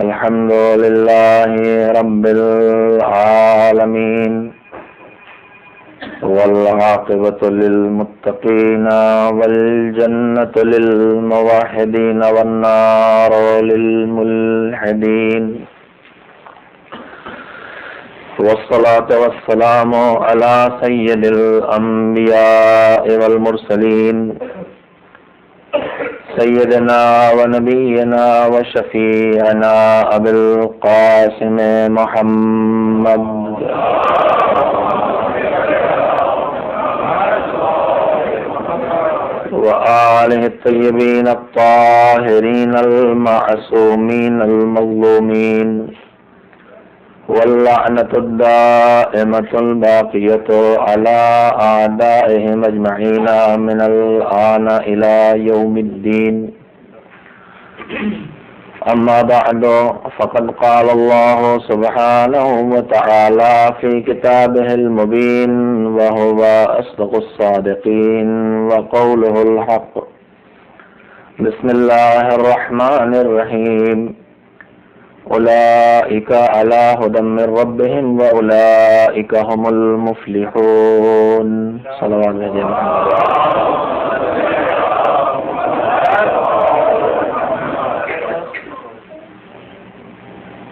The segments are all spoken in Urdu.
الحمد لله رب العالمين والعاقبة للمتقين والجنة للموحدين والنار للملحدين والصلاة والسلام على سيد الأنبياء والمرسلين سيدنا ونبينا وشفيعنا أبي القاسم محمد وآله الطيبين الطاهرين المعصومين المظلومين واللعنة الدائمة الباقية على أعدائهم أجمعين من الآن إلى يوم الدين. أما بعد فقد قال الله سبحانه وتعالى في كتابه المبين وهو أصدق الصادقين وقوله الحق. بسم الله الرحمن الرحيم. أولئك على هدى من ربهم وأولئك هم المفلحون. صلوات جميعا.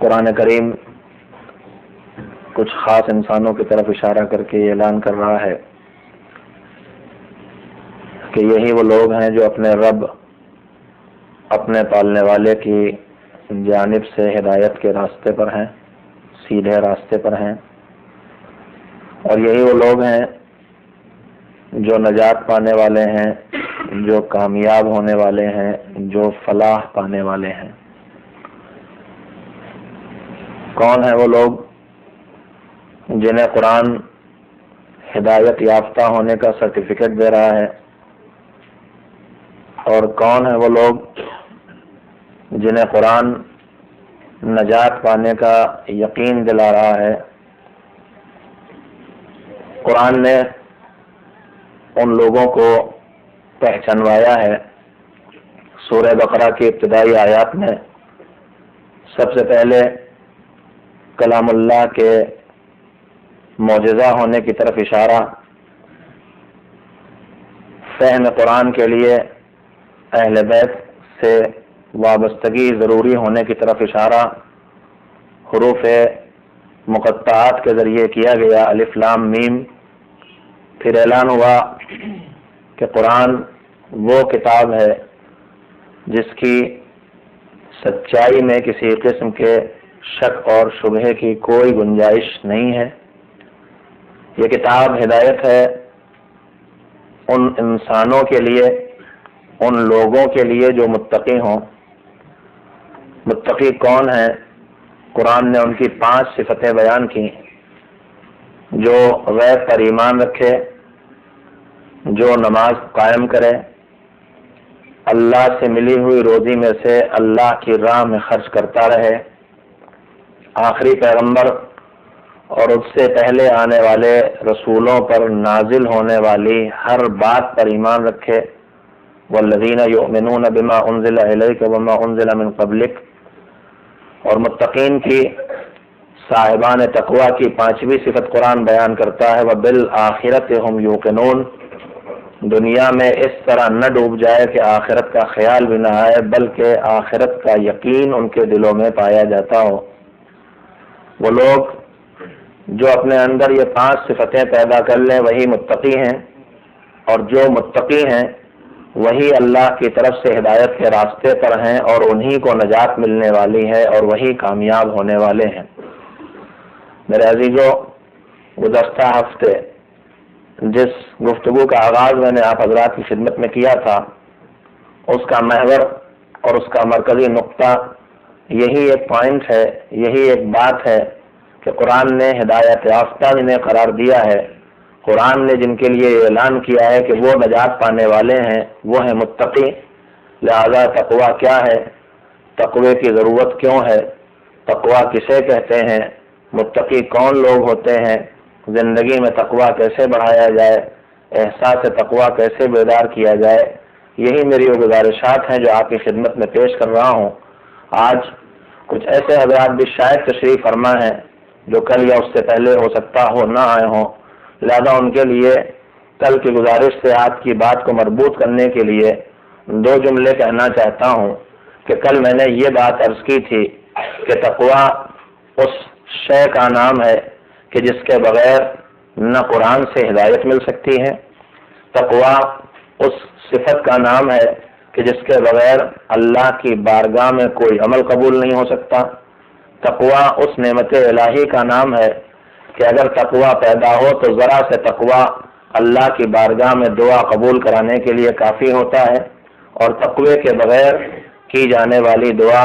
قرآن کریم کچھ خاص انسانوں کی طرف اشارہ کر کے یہ اعلان کر رہا ہے کہ یہی وہ لوگ ہیں جو اپنے رب، اپنے پالنے والے کی جانب سے ہدایت کے راستے پر ہیں، سیدھے راستے پر ہیں، اور یہی وہ لوگ ہیں جو نجات پانے والے ہیں، جو کامیاب ہونے والے ہیں، جو فلاح پانے والے ہیں۔ کون ہیں وہ لوگ جنہیں قرآن ہدایت یافتہ ہونے کا سرٹیفکیٹ دے رہا ہے، اور کون ہیں وہ لوگ جنہیں قرآن نجات پانے کا یقین دلا رہا ہے؟ قرآن نے ان لوگوں کو پہچانوایا ہے۔ سورہ بقرہ کی ابتدائی آیات میں سب سے پہلے کلام اللہ کے معجزہ ہونے کی طرف اشارہ، فہم قرآن کے لیے اہل بیت سے وابستگی ضروری ہونے کی طرف اشارہ حروف مقطعات کے ذریعے کیا گیا، الف لام میم۔ پھر اعلان ہوا کہ قرآن وہ کتاب ہے جس کی سچائی میں کسی قسم کے شک اور شبہے کی کوئی گنجائش نہیں ہے۔ یہ کتاب ہدایت ہے ان انسانوں کے لیے، ان لوگوں کے لیے جو متقی ہوں۔ متقی کون ہیں؟ قرآن نے ان کی 5 صفتیں بیان کی۔ جو غیب پر ایمان رکھے، جو نماز قائم کرے، اللہ سے ملی ہوئی روزی میں سے اللہ کی راہ میں خرچ کرتا رہے، آخری پیغمبر اور اس سے پہلے آنے والے رسولوں پر نازل ہونے والی ہر بات پر ایمان رکھے، والذین یؤمنون بما انزل الیک وما انزل من قبلک۔ اور متقین کی، صاحبان تقوی کی 5ویں صفت قرآن بیان کرتا ہے، وبالآخرۃ ھم یوقنون۔ دنیا میں اس طرح نہ ڈوب جائے کہ آخرت کا خیال بھی نہ آئے، بلکہ آخرت کا یقین ان کے دلوں میں پایا جاتا ہو۔ وہ لوگ جو اپنے اندر یہ 5 صفتیں پیدا کر لیں وہی متقی ہیں، اور جو متقی ہیں وہی اللہ کی طرف سے ہدایت کے راستے پر ہیں، اور انہی کو نجات ملنے والی ہے، اور وہی کامیاب ہونے والے ہیں۔ میرے عزیزو، گزشتہ ہفتے جس گفتگو کا آغاز میں نے آپ حضرات کی خدمت میں کیا تھا، اس کا محور اور اس کا مرکزی نقطہ یہی ایک پوائنٹ ہے، یہی ایک بات ہے کہ قرآن نے ہدایت یافتہ جنہیں قرار دیا ہے، قرآن نے جن کے لیے اعلان کیا ہے کہ وہ نجات پانے والے ہیں، وہ ہیں متقی۔ لہذا تقوی کیا ہے، تقوی کی ضرورت کیوں ہے، تقوی کسے کہتے ہیں، متقی کون لوگ ہوتے ہیں، زندگی میں تقوی کیسے بڑھایا جائے، احساس تقوی کیسے بیدار کیا جائے، یہی میری وہ گزارشات ہیں جو آپ کی خدمت میں پیش کر رہا ہوں۔ آج کچھ ایسے حضرات بھی شاید تشریف فرما ہیں جو کل یا اس سے پہلے ہو سکتا ہو نہ آئے ہوں، لہذا ان کے لیے کل کی گزارش سے آج کی بات کو مربوط کرنے کے لیے 2 جملے کہنا چاہتا ہوں کہ کل میں نے یہ بات عرض کی تھی کہ تقویٰ اس شے کا نام ہے کہ جس کے بغیر نہ قرآن سے ہدایت مل سکتی ہے، تقویٰ اس صفت کا نام ہے کہ جس کے بغیر اللہ کی بارگاہ میں کوئی عمل قبول نہیں ہو سکتا، تقویٰ اس نعمت الہی کا نام ہے کہ اگر تقویٰ پیدا ہو تو ذرا سے تقویٰ اللہ کی بارگاہ میں دعا قبول کرانے کے لیے کافی ہوتا ہے، اور تقوی کے بغیر کی جانے والی دعا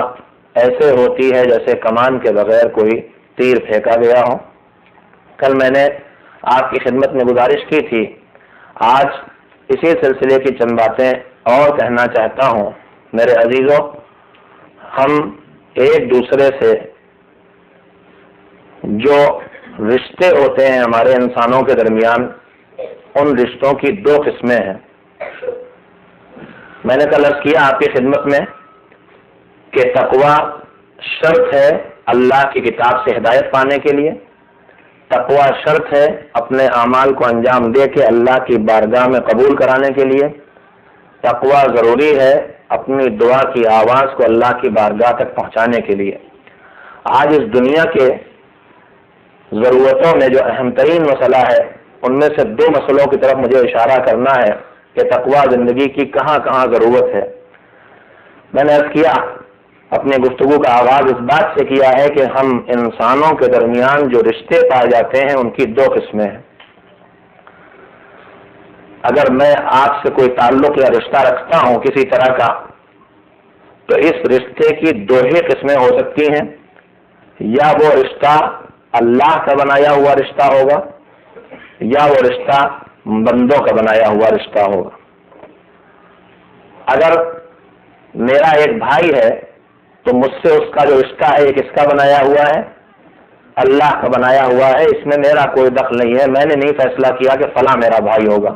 ایسے ہوتی ہے جیسے کمان کے بغیر کوئی تیر پھینکا گیا ہو۔ کل میں نے آپ کی خدمت میں گزارش کی تھی، آج اسی سلسلے کی چند باتیں اور کہنا چاہتا ہوں۔ میرے عزیزوں، ہم ایک دوسرے سے جو رشتے ہوتے ہیں ہمارے انسانوں کے درمیان، ان رشتوں کی 2 قسمیں ہیں۔ میں نے کل عرض کیا آپ کی خدمت میں کہ تقویٰ شرط ہے اللہ کی کتاب سے ہدایت پانے کے لیے، تقویٰ شرط ہے اپنے اعمال کو انجام دے کے اللہ کی بارگاہ میں قبول کرانے کے لیے، تقویٰ ضروری ہے اپنی دعا کی آواز کو اللہ کی بارگاہ تک پہنچانے کے لیے۔ آج اس دنیا کے ضرورتوں میں جو اہم ترین مسئلہ ہے، ان میں سے 2 مسئلوں کی طرف مجھے اشارہ کرنا ہے کہ تقویٰ زندگی کی کہاں کہاں ضرورت ہے۔ میں نے عرض کیا، اپنی گفتگو کا آغاز اس بات سے کیا ہے کہ ہم انسانوں کے درمیان جو رشتے پائے جاتے ہیں ان کی 2 قسمیں ہیں۔ اگر میں آپ سے کوئی تعلق یا رشتہ رکھتا ہوں کسی طرح کا، تو اس رشتے کی 2 ہی قسمیں ہو سکتی ہیں، یا وہ رشتہ اللہ کا بنایا ہوا رشتہ ہوگا، یا وہ رشتہ بندوں کا بنایا ہوا رشتہ ہوگا۔ اگر میرا ایک بھائی ہے تو مجھ سے اس کا جو رشتہ ہے یہ کس کا بنایا ہوا ہے؟ اللہ کا بنایا ہوا ہے، اس میں میرا کوئی دخل نہیں ہے، میں نے نہیں فیصلہ کیا کہ فلاں میرا بھائی ہوگا،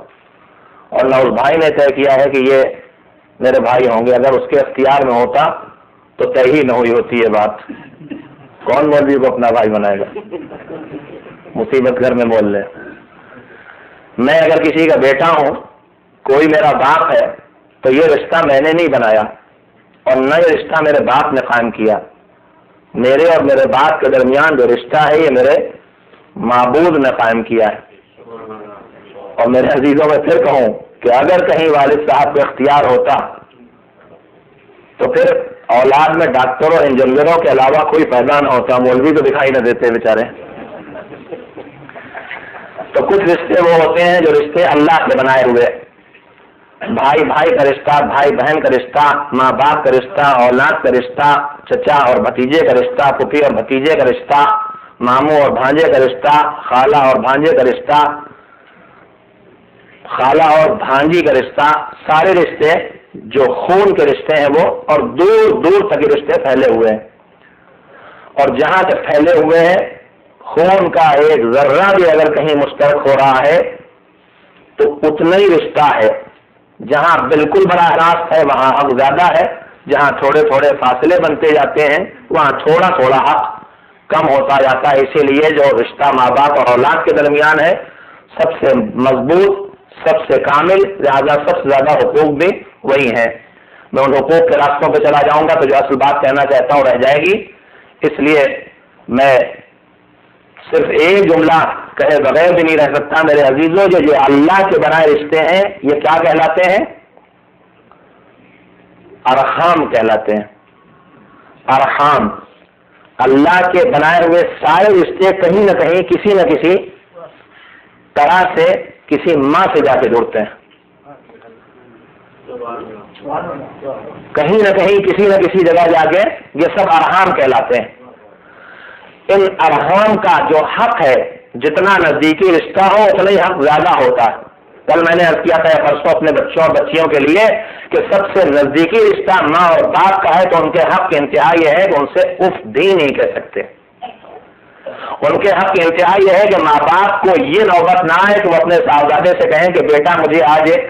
اور نہ اس بھائی نے طے کیا ہے کہ یہ میرے بھائی ہوں گے۔ اگر اس کے اختیار میں ہوتا تو طے ہی نہ ہوئی ہوتی یہ بات۔ کون مولوی کو اپنا بھائی بنائے گا؟ مصیبت گھر میں بول لے۔ میں اگر کسی کا بیٹا ہوں، کوئی میرا باپ ہے، تو یہ رشتہ میں نے نہیں بنایا اور نہ یہ رشتہ میرے باپ نے قائم کیا۔ میرے اور میرے باپ کے درمیان جو رشتہ ہے یہ میرے معبود نے قائم کیا ہے۔ اور میرے عزیزوں میں پھر کہوں کہ اگر کہیں والد صاحب کو اختیار ہوتا تو پھر اولاد میں ڈاکٹروں انجینئروں کے علاوہ کوئی پیدا نہ ہوتا، مولوی تو دکھائی نہ دیتے بیچارے۔ تو کچھ رشتے وہ ہوتے ہیں جو رشتے اللہ کے بنائے ہوئے، بھائی بھائی کا رشتہ، بھائی بہن کا رشتہ، ماں باپ کا رشتہ، اولاد کا رشتہ، چچا اور بھتیجے کا رشتہ، پھوپھی اور بھتیجے کا رشتہ، ماموں اور بھانجے کا رشتہ، خالہ اور بھانجے کا رشتہ، خالہ اور بھانجی کا رشتہ، سارے رشتے جو خون کے رشتے ہیں وہ، اور دور دور تک رشتے پھیلے ہوئے ہیں۔ اور جہاں تک پھیلے ہوئے ہیں، خون کا ایک ذرہ بھی اگر کہیں مشترک ہو رہا ہے تو اتنا ہی رشتہ ہے۔ جہاں بالکل براہ راست ہے وہاں حق زیادہ ہے، جہاں تھوڑے تھوڑے فاصلے بنتے جاتے ہیں وہاں تھوڑا تھوڑا حق کم ہوتا جاتا ہے۔ اسی لیے جو رشتہ ماں باپ اور اولاد کے درمیان ہے سب سے مضبوط، سب سے کامل، لہذا سب سے زیادہ حقوق بھی وہی ہیں۔ میں ان حقوق کے راستوں پہ چلا جاؤں گا تو جو اصل بات کہنا چاہتا ہوں رہ جائے گی، اس لیے میں صرف ایک جملہ کہے بغیر بھی نہیں رہ سکتا۔ میرے عزیزوں، جو اللہ کے بنائے رشتے ہیں یہ کیا کہلاتے ہیں؟ ارحام کہلاتے ہیں۔ ارحام، اللہ کے بنائے ہوئے سارے رشتے کہیں نہ کہیں کسی نہ کسی طرح سے کسی ماں سے جا کے جڑتے ہیں، کہیں نہ کہیں کسی نہ کسی جگہ جا کے یہ سب ارحام کہلاتے ہیں۔ ان ارحام کا جو حق ہے، جتنا نزدیکی رشتہ ہو اتنا ہی حق زیادہ ہوتا ہے۔ کل میں نے عرض کیا تھا پرسوں اپنے بچوں اور بچیوں کے لیے کہ سب سے نزدیکی رشتہ ماں اور باپ کا ہے، تو ان کے حق کی انتہا یہ ہے کہ ان سے اف بھی نہیں کہہ سکتے۔ ان کے حق کی انتہا یہ ہے کہ ماں باپ کو یہ نوبت نہ آئے کہ وہ اپنے صاحبزادے سے کہیں کہ بیٹا مجھے آج ایک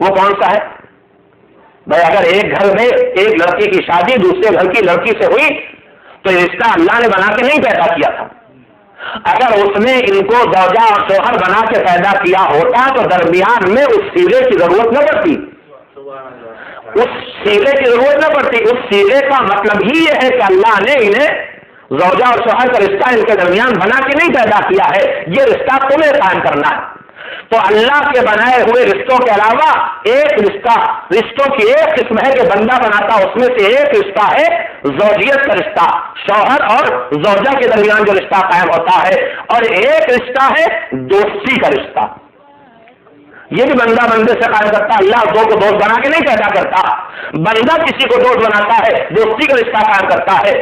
وہ کون سا ہے؟ بھائی اگر ایک گھر میں ایک لڑکی کی شادی دوسرے گھر کی لڑکی سے ہوئی تو یہ رشتہ اللہ نے بنا کے نہیں پیدا کیا تھا. اگر اس نے ان کو زوجہ اور شوہر بنا کے پیدا کیا ہوتا تو درمیان میں اس سیرے کی ضرورت نہ پڑتی. اس سیرے کی ضرورت نہ پڑتی. اس سیرے کا مطلب ہی یہ ہے کہ اللہ نے انہیں زوجہ اور شوہر کا رشتہ ان کے درمیان بنا کے نہیں پیدا کیا ہے، یہ رشتہ تمہیں قائم کرنا ہے. تو اللہ کے بنائے ہوئے رشتوں کے علاوہ ایک رشتہ، رشتوں کی ایک قسم ہے کہ بندہ بناتا، اس میں سے ایک رشتہ ہے زوجیت کا رشتہ، شوہر اور زوجہ کے درمیان جو رشتہ قائم ہوتا ہے، اور ایک رشتہ ہے دوستی کا رشتہ. یہ بھی بندہ بندے سے قائم کرتا ہے. اللہ دو کو دوست بنا کے نہیں پیدا کرتا، بندہ کسی کو دوست بناتا ہے، دوستی کا رشتہ قائم کرتا ہے،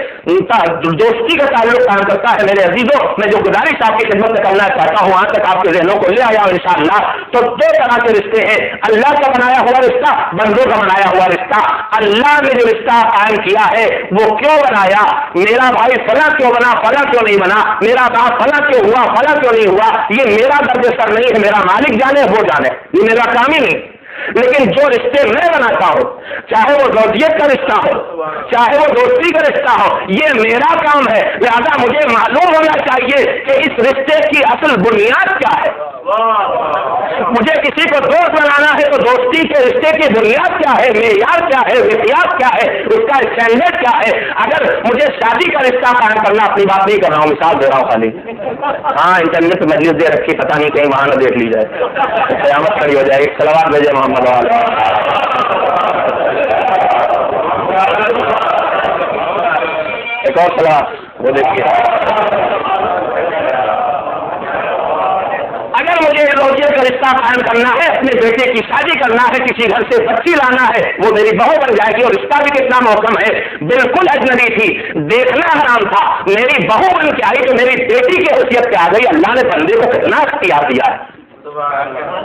دوستی کا تعلق قائم کرتا ہے. میرے عزیزوں، میں جو گزارش آپ کی خدمت میں کرنا چاہتا ہوں وہاں تک آپ کے ذہنوں کو لے آیا ہوں انشاءاللہ. تو دو طرح کے رشتے ہیں، اللہ کا بنایا ہوا رشتہ، بندوں کا بنایا ہوا رشتہ. اللہ نے جو رشتہ قائم کیا ہے وہ کیوں بنایا؟ میرا بھائی فلاں کیوں بنا، فلاں کیوں نہیں بنا، میرا باپ فلاں کیوں ہوا، فلاں کیوں نہیں ہوا، یہ میرا درد سر نہیں ہے، میرا مالک جانے وہ جانے، یہ میرا کام ہی نہیں. لیکن جو رشتے میں بناتا ہوں، چاہے وہ زوجیت کا رشتہ ہو، چاہے وہ دوستی کا رشتہ ہو، یہ میرا کام ہے. لہذا مجھے معلوم ہونا چاہیے کہ اس رشتے کی اصل بنیاد کیا ہے. مجھے کسی کو دوست بنانا ہے تو دوستی کے رشتے کی بنیاد کیا ہے، معیار کیا ہے، مقیاس کیا ہے، اس کا اسٹینڈرڈ کیا ہے. اگر مجھے شادی کا رشتہ قائم کرنا، اپنی بات نہیں کر رہا ہوں، مثال دے رہا ہوں خالی. ہاں انٹرنیٹ پہ مجلس دے رکھی، پتہ نہیں کہیں وہاں نہ دیکھ لی جائے، قیامت کھڑی ہو جائے گی. صلوات بھیجے محمد والے. ایک اور صلوات وہ دیکھیے. اگر مجھے زوجیت کا رشتہ قائم کرنا ہے، اپنے بیٹے کی شادی کرنا ہے، کسی گھر سے بچی لانا ہے، وہ میری بہو بن جائے گی. اور رشتہ بھی کتنا محکم ہے، بالکل اجنبی تھی، دیکھنا حرام تھا، میری بہو بن کے آئی تو میری بیٹی کی حیثیت پہ آ گئی. اللہ نے بندے کو کتنا اختیار دیا ہے.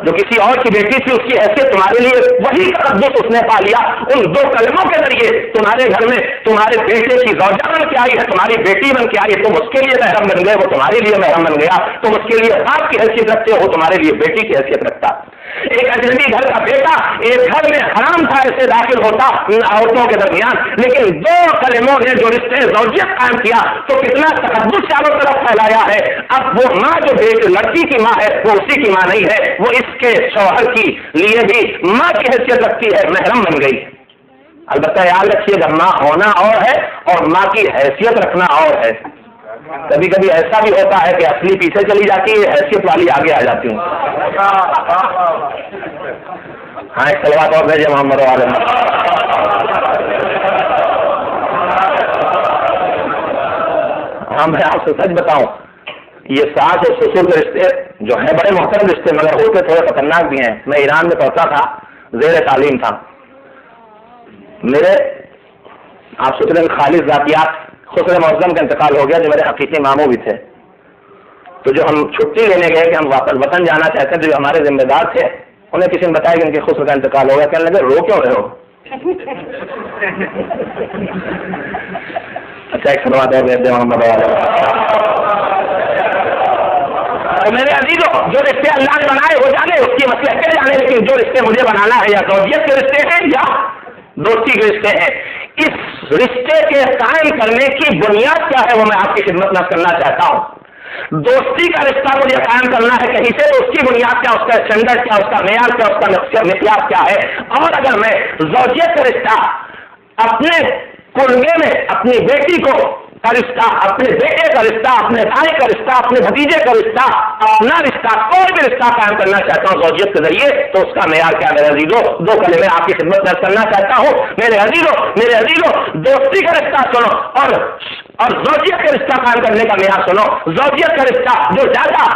جو کسی اور کی بیٹی تھی اس کی حیثیت تمہارے لیے وہی تقدس اس نے پا لیا. ان دو کلموں کے ذریعے تمہارے گھر میں تمہارے بیٹے کی زوجہ بن کے آئی ہے، تمہاری بیٹی بن کے آئی ہے. تم اس کے لیے محرم بن گئے، وہ تمہارے لیے محرم بن گیا. تم اس کے لیے باپ کی حیثیت رکھتے ہو، تمہارے لیے بیٹی کی حیثیت رکھتا. ایک اجنبی گھر کا بیٹا ایک گھر میں حرام تھا ایسے داخل ہوتا عورتوں کے درمیان، لیکن دو کلموں نے جو رشتے زوجیت قائم کیا تو کتنا تقدس چاروں طرف پھیلایا ہے. اب وہ ماں جو لڑکی کی ماں ہے وہ اسی کی ماں نہیں ہے، وہ اس کے شوہر کی لیے بھی ماں کی حیثیت رکھتی ہے، محرم بن گئی. البتہ یاد رکھیے گا ماں ہونا اور ہے اور ماں کی حیثیت رکھنا اور ہے. کبھی کبھی ایسا بھی ہوتا ہے کہ اصلی پیچھے چلی جاتی ہے، حیثیت والی آگے آ جاتی ہوں. ہاں ایک صلوات اور بھیجے محمد والے. ہاں میں آپ سے سچ بتاؤں، یہ ساس اور سسر کے رشتے جو ہیں بڑے محترم رشتے مگر ہوتے تھوڑے خطرناک بھی ہیں. میں ایران میں پڑھتا تھا، زیر تعلیم تھا. میرے آپ سوچ رہے ہیں خالص ذاتیات خسر معظم کا انتقال ہو گیا جو میرے حقیقی ماموں بھی تھے. تو جو ہم چھٹی لینے گئے کہ ہم واپس وطن جانا چاہتے ہیں، جو ہمارے ذمہ دار تھے انہیں کسی نے بتایا کہ ان کے خسر کا انتقال ہو گیا. کہنے لگے رو کیوں رہے ہو؟ اچھا ایک سلوات اور دیتے محمد والے. میرے عزیزوں، جو رشتے اللہ نے بنائے وہ جانے، اس کی مسئلہ کیا جانے، لیکن جو رشتے مجھے بنانا ہے یا زوجیت کے رشتے ہیں یا دوستی کے رشتے ہیں، اس رشتے کے قائم کرنے کی بنیاد کیا ہے وہ میں آپ کی خدمت میں کرنا چاہتا ہوں. دوستی کا رشتہ مجھے قائم کرنا ہے کہیں سے، تو اس کی بنیاد کیا، اس کا اسٹینڈرڈ کیا، اس کا معیار کیا، اس کا مقیاس کیا ہے. اور اگر میں زوجیت کا رشتہ اپنے کنبے میں اپنی بیٹی کو کا رشتہ، اپنے بیٹے کا رشتہ، اپنے بھائی کا رشتہ، اپنے بھتیجے کا رشتہ، اپنا رشتہ، کوئی بھی رشتہ قائم کرنا چاہتا ہوں زوجیت کے ذریعے، تو اس کا معیار کیا میرے عزیزوں؟ دو کلمے آپ کی خدمت میں کرنا چاہتا ہوں. میرے عزیزوں دوستی کا رشتہ سنو اور زوجیت کا رشتہ قائم کرنے کا معیار سنو. زوجیت کا رشتہ جو زیادہ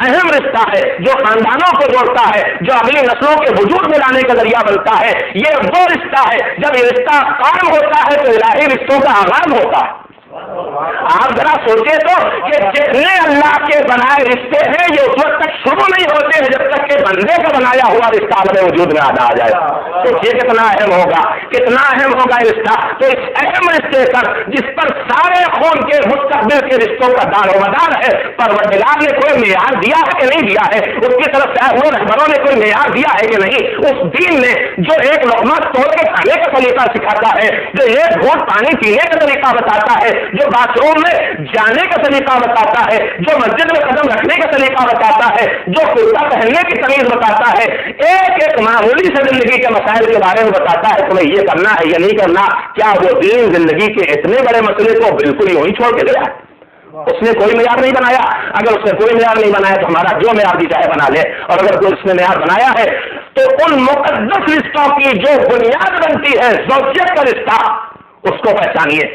اہم رشتہ ہے، جو خاندانوں کو جوڑتا ہے، جو اگلی نسلوں کے وجود میں لانے کا ذریعہ بنتا ہے، یہ وہ رشتہ ہے جب یہ رشتہ قائم ہوتا ہے تو الہی رشتوں کا آغاز ہوتا ہے. آپ ذرا سوچے تو کہ جتنے اللہ کے بنائے رشتے ہیں یہ اس وقت تک شروع نہیں ہوتے ہیں جب تک کہ بندے کا بنایا ہوا رشتہ عالم وجود میں آ جائے. تو یہ کتنا اہم ہوگا، کتنا اہم ہوگا رشتہ. تو اس اہم رشتے پر جس پر سارے خون کے مستقبل کے رشتوں کا دار و مدار ہے، پروردگار نے کوئی معیار دیا ہے کہ نہیں دیا ہے؟ اس کی طرف سے رہبروں نے کوئی معیار دیا ہے کہ نہیں؟ اس دین نے جو ایک لقمہ توڑ کے کھانے کا طریقہ سکھاتا ہے، جو ایک گھونٹ پانی پینے کا طریقہ بتاتا ہے، جو باتھ روم میں جانے کا طریقہ بتاتا ہے، جو مسجد میں قدم رکھنے کا طریقہ بتاتا ہے، جو کرتا پہننے کی تمیز بتاتا ہے، ایک ایک معمولی سے زندگی کے مسائل کے بارے میں بتاتا ہے تمہیں یہ کرنا ہے یا نہیں کرنا. کیا وہ دین زندگی کے اتنے بڑے مسئلے کو بالکل یوں ہی چھوڑ کے گیا؟ اس نے کوئی معیار نہیں بنایا. اگر اس نے کوئی معیار نہیں بنایا تو ہمارا جو معیار بھی چاہے بنا لے. اور اگر کوئی اس نے معیار بنایا ہے تو ان مقدس رشتوں کی جو بنیاد بنتی ہے زوجیت کا رشتہ، اس کو پہچانیے،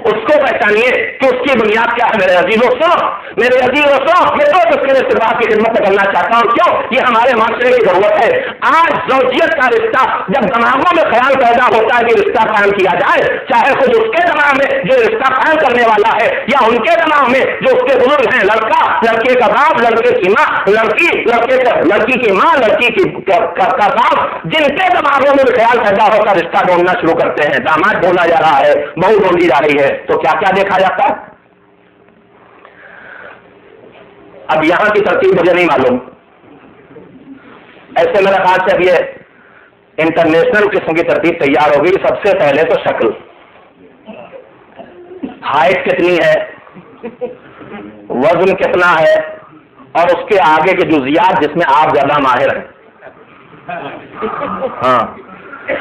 اس کو پہچانیے کہ اس کی بنیاد کیا ہے. میرے عزیزوں سنو، میرے عزیزوں سنو، میں تو تذکرے سے بات کی خدمت کرنا چاہتا ہوں. کیوں؟ یہ ہمارے معاشرے کی ضرورت ہے. آج زوجیت کا رشتہ جب دماغوں میں خیال پیدا ہوتا ہے کہ رشتہ قائم کیا جائے، چاہے خود اس کے دماغ میں جو رشتہ قائم کرنے والا ہے یا ان کے دماغ میں جو اس کے بزرگ ہیں، لڑکا لڑکے کا باپ، لڑکے کی ماں، لڑکی لڑکی کی ماں، لڑکی کی کا باپ، جن کے دماغوں میں خیال پیدا ہوتا رشتہ ڈھونڈنا شروع کرتے ہیں. داماد ڈھونڈا جا رہا ہے، بہو ڈھونڈی جا رہی ہے، تو کیا کیا دیکھا جاتا ہے؟ اب یہاں کی ترتیب مجھے نہیں معلوم. ایسے میرا خیال سے اب یہ انٹرنیشنل قسم کی ترتیب تیار ہوگی. سب سے پہلے تو شکل، ہائٹ کتنی ہے، وزن کتنا ہے، اور اس کے آگے کے جزیات جس میں آپ زیادہ ماہر ہیں. ہاں،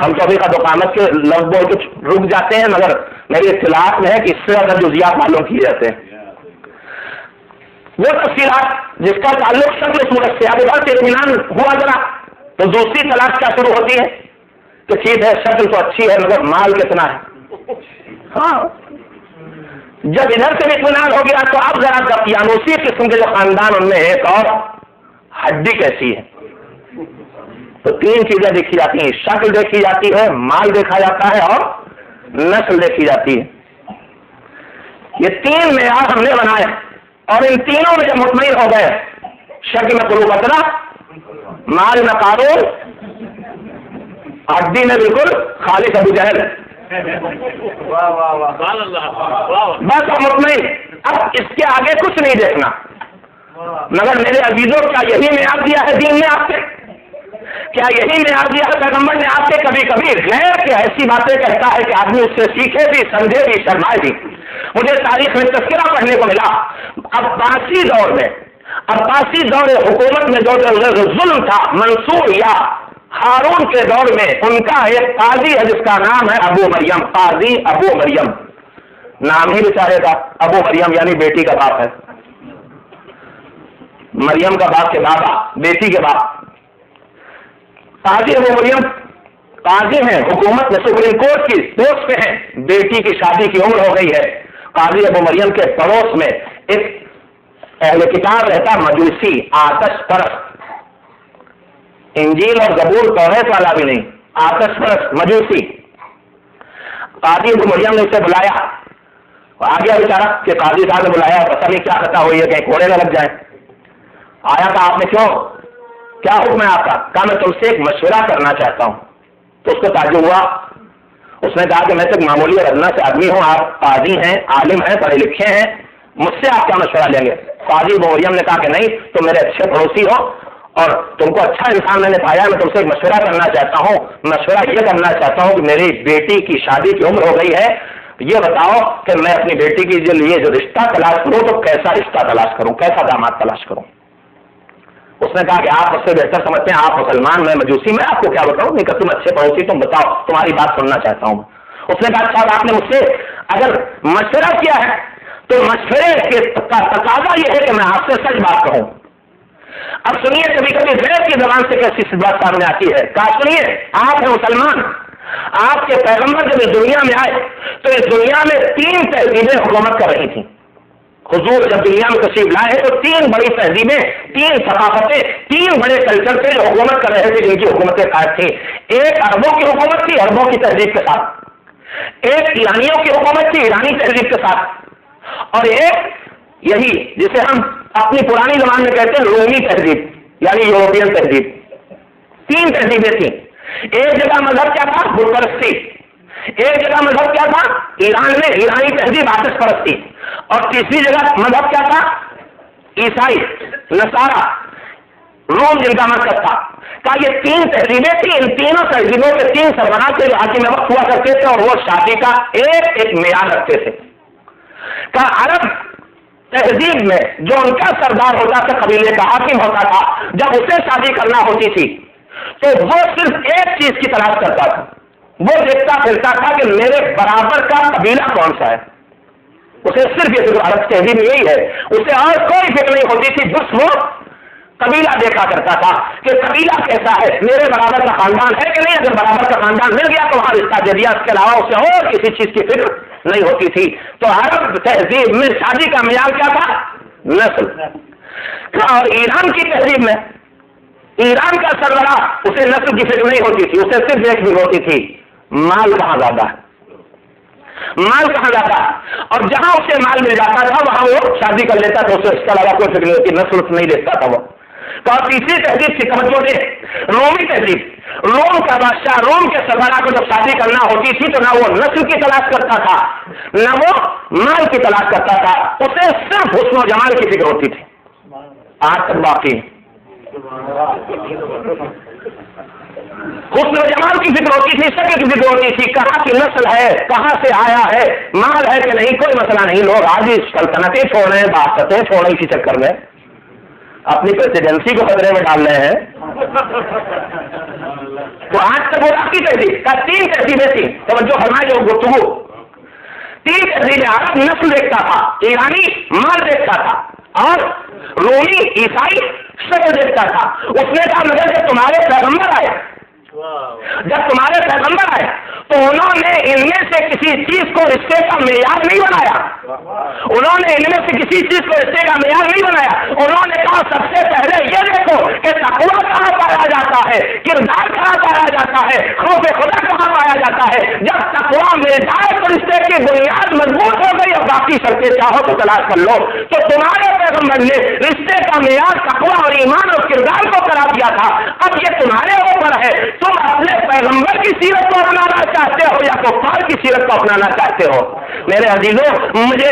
ہم تو ابھی قدوقامت کے لفظ بول کے رک جاتے ہیں، مگر میری اطلاعات میں ہے کہ اس سے زیادہ جزیات معلوم کیے جاتے ہیں. وہ تفصیلات جس کا تعلق شکل صورت سے، اب ادھر سے اطمینان ہوا ذرا تو دوسری تلاش کیا شروع ہوتی ہے کہ ٹھیک ہے شکل تو اچھی ہے مگر مال کتنا ہے. ہاں، جب ادھر سے اطمینان ہو گیا تو اب ذرا دقیانوسی قسم کے جو خاندان ان میں ایک اور ہڈی کیسی ہے. تو تین چیزیں دیکھی جاتی ہیں، شکل دیکھی جاتی ہے، مال دیکھا جاتا ہے، اور نسل دیکھی جاتی ہے. یہ تین معیار ہم نے بنائے اور ان تینوں میں جب مطمئن ہو گئے، شکل میں قلوب اتنا، مال میں قارون، ہڈی میں بالکل خالص ابو جہل، بس اب مطمئن. اب اس کے آگے کچھ نہیں دیکھنا. مگر میرے عزیزوں، کیا یہی معیار دیا ہے دین نے آپ سے؟ کیا یہی معیار دیا ہے پیغمبر نے آپ سے؟ کبھی کبھی غیر کے ایسی باتیں کہتا ہے کہ آدمی اس سے سیکھے بھی، سمجھے بھی، شرمائے بھی. مجھے تاریخ میں تذکرہ پڑھنے کو ملا عباسی دور میں، عباسی دور حکومت میں جو ظلم تھا، منصور یا ہارون کے دور میں ان کا ایک قاضی ہے جس کا نام ہے ابو مریم. قاضی ابو مریم، نام ہی بیچارے کا ابو مریم، یعنی بیٹی کا باپ ہے. مریم کا باپ کے بابا، بیٹی کے باپ. قاضی ابو مریم قاضی ہیں، حکومت میں سپریم کورٹ کی پوسٹ پہ ہیں. بیٹی کی شادی کی عمر ہو گئی ہے. قاضی ابو مریم کے پڑوس میں ایک اہل کتاب رہتا، مجوسی، آتش پرست، انجیل اور زبور توریت والا بھی نہیں، آتش پرست مجوسی. قاضی ابو مریم نے اسے بلایا، آ گیا بیچارہ کہ قاضی صاحب نے بلایا، پتہ نہیں کیا خطا ہوئی ہے، کہیں کوڑے نہ لگ جائیں. آیا تھا آپ نے، کیوں، کیا حکم ہے آپ کا؟ کہا میں تم سے ایک مشورہ کرنا چاہتا ہوں. تو اس کو تعجب ہوا. اس نے کہا کہ میں تو ایک معمولی اور ادنا سے آدمی ہوں، آپ قاضی ہیں، عالم ہیں، پڑھے لکھے ہیں، مجھ سے آپ کیا مشورہ لیں گے؟ قاضی ابو مریم نے کہا کہ نہیں، تم میرے اچھے پڑوسی ہو اور تم کو اچھا انسان میں نے پایا، میں تم سے ایک مشورہ کرنا چاہتا ہوں. مشورہ یہ کرنا چاہتا ہوں کہ میری بیٹی کی شادی کی عمر ہو گئی ہے، یہ بتاؤ کہ میں اپنی بیٹی کے لیے جو رشتہ تلاش کروں تو کیسا رشتہ تلاش کروں، کیسا داماد تلاش کروں؟ اس نے کہا کہ آپ اس سے بہتر سمجھتے ہیں، آپ مسلمان، میں مجوسی، میں آپ کو کیا بتاؤں؟ نہیں کہ تم اچھے پڑوسی، تم بتاؤ، تمہاری بات سننا چاہتا ہوں. اس نے کہا اچھا، آپ نے مجھ سے اگر مشورہ کیا ہے تو مشورے کا تقاضا یہ ہے کہ میں آپ سے سچ بات کہوں. اب سنیے، کبھی کبھی غیر کی زبان سے کیسی بات سامنے آتی ہے. کہا سنیے، آپ ہیں مسلمان، آپ کے پیغمبر جب اس دنیا میں آئے تو اس دنیا میں 3 تہذیبیں حکومت کر رہی تھیں. حضور جب دنیا میں تشریف لائے تو 3 بڑی تہذیبیں، 3 ثقافتیں، 3 بڑے کلچر تھے جو حکومت کر رہے تھے، جن کی حکومتیں قائم تھیں. ایک عربوں کی حکومت تھی، عربوں کی تہذیب کے ساتھ. ایک ایرانیوں کی حکومت تھی ایرانی تہذیب کے ساتھ، اور ایک یہی جسے ہم اپنی پرانی زبان میں کہتے ہیں رومی تہذیب یعنی یورپین تہذیب. 3 تہذیبیں تھیں. ایک جگہ مذہب کیا تھا؟ بت پرستی. ایک جگہ مذہب کیا تھا؟ ایران میں ایرانی تہذیب آتش پرستی. اور تیسری جگہ مذہب کیا تھا؟ عیسائی نصارہ روم جن کا مرکز تھا. کہا یہ 3 تہذیبیں تھیں. ان تینوں تہذیبوں کے 3 سربراہ تھے جو حاکم وقت ہوا کرتے تھے اور وہ شادی کا ایک معیار رکھتے تھے. کہا عرب تہذیب میں جو ان کا سردار ہوتا تھا قبیلے کا حاکم ہوتا تھا جب اسے شادی کرنا ہوتی تھی تو وہ صرف ایک چیز کی تلاش کرتا تھا. وہ دیکھتا پھرتا تھا کہ میرے برابر کا قبیلہ کون سا ہے. اسے صرف یہ عرب تہذیب یہی ہے. اسے اور کوئی فکر نہیں ہوتی تھی، بس وہ قبیلہ دیکھا کرتا تھا کہ قبیلہ کیسا ہے، میرے برابر کا خاندان ہے کہ نہیں. اگر برابر کا خاندان مل گیا تو وہاں رشتہ دے دیا. اس کے علاوہ اسے اور کسی چیز کی فکر نہیں ہوتی تھی. تو عرب تہذیب میں شادی کا معیار کیا تھا؟ نسل. اور ایران کی تہذیب میں ایران کا سربراہ اسے نسل کی فکر نہیں ہوتی تھی. اسے صرف ایک بھی ہوتی تھی، مال کہاں زیادہ ہے، مال کہاں جاتا ہے. اور جہاں اسے مال مل جاتا تھا وہاں وہ شادی کر لیتا تھا. اسے اس کے علاوہ کوئی فکر نہیں ہوتی، نسل نہیں دیکھتا تھا وہ. تو تیسری تہذیب تھی توجہ دے، رومی تہذیب. روم کا بادشاہ روم کے سربراہ کو جب شادی کرنا ہوتی تھی تو نہ وہ نسل کی تلاش کرتا تھا نہ وہ مال کی تلاش کرتا تھا. اسے صرف حسن و جمال کی فکر ہوتی تھی. آج تک باقی حسن و جمال کی فکر ہوتی تھی، شکل کی فکر ہوتی تھی. کہاں کی نسل ہے، کہاں سے آیا ہے، مال ہے کہ نہیں، کوئی مسئلہ نہیں. لوگ آج ہی سلطنتیں چھوڑ رہے ہیں، بادشاہتیں چھوڑ رہے ہیں اسی چکر میں، اپنی پریسیڈنسی کو خطرے میں ڈال رہے ہیں. تو آج تک وہ آپ کی تہذیب کا 3 تہذیبیں تھیں. توجہ فرمائے جو گفتگو 3 تہذیبیں. عرب نسل دیکھتا تھا، ایرانی مال دیکھتا تھا، اور رومی عیسائی شکل دیکھتا تھا. اس نے کہا مگر جب تمہارے پیغمبر آئے تو انہوں نے ان میں سے کسی چیز کو رشتے کا معیار نہیں بنایا. انہوں نے ان میں سے کسی چیز کو رشتے کا معیار نہیں بنایا. انہوں نے کہا سب سے پہلے یہ دیکھو کہ تقویٰ کہاں پایا جاتا ہے، کردار کہاں پایا جاتا ہے، خوف خدا کہاں پایا جاتا ہے. جب تقویٰ مل جائے تو رشتے کی بنیاد مضبوط ہو گئی اور باقی شرطیں چاہو تو تلاش کر لو. تو تمہارے پیغمبر نے رشتے کا معیار تقویٰ اور ایمان اور کردار کو قرار دیا تھا. اب یہ تمہارے اوپر ہے، تم اپنے پیغمبر کی سیرت کو اپنانا چاہتے ہو یا کفار کی سیرت کو اپنانا چاہتے ہو. میرے عزیزوں مجھے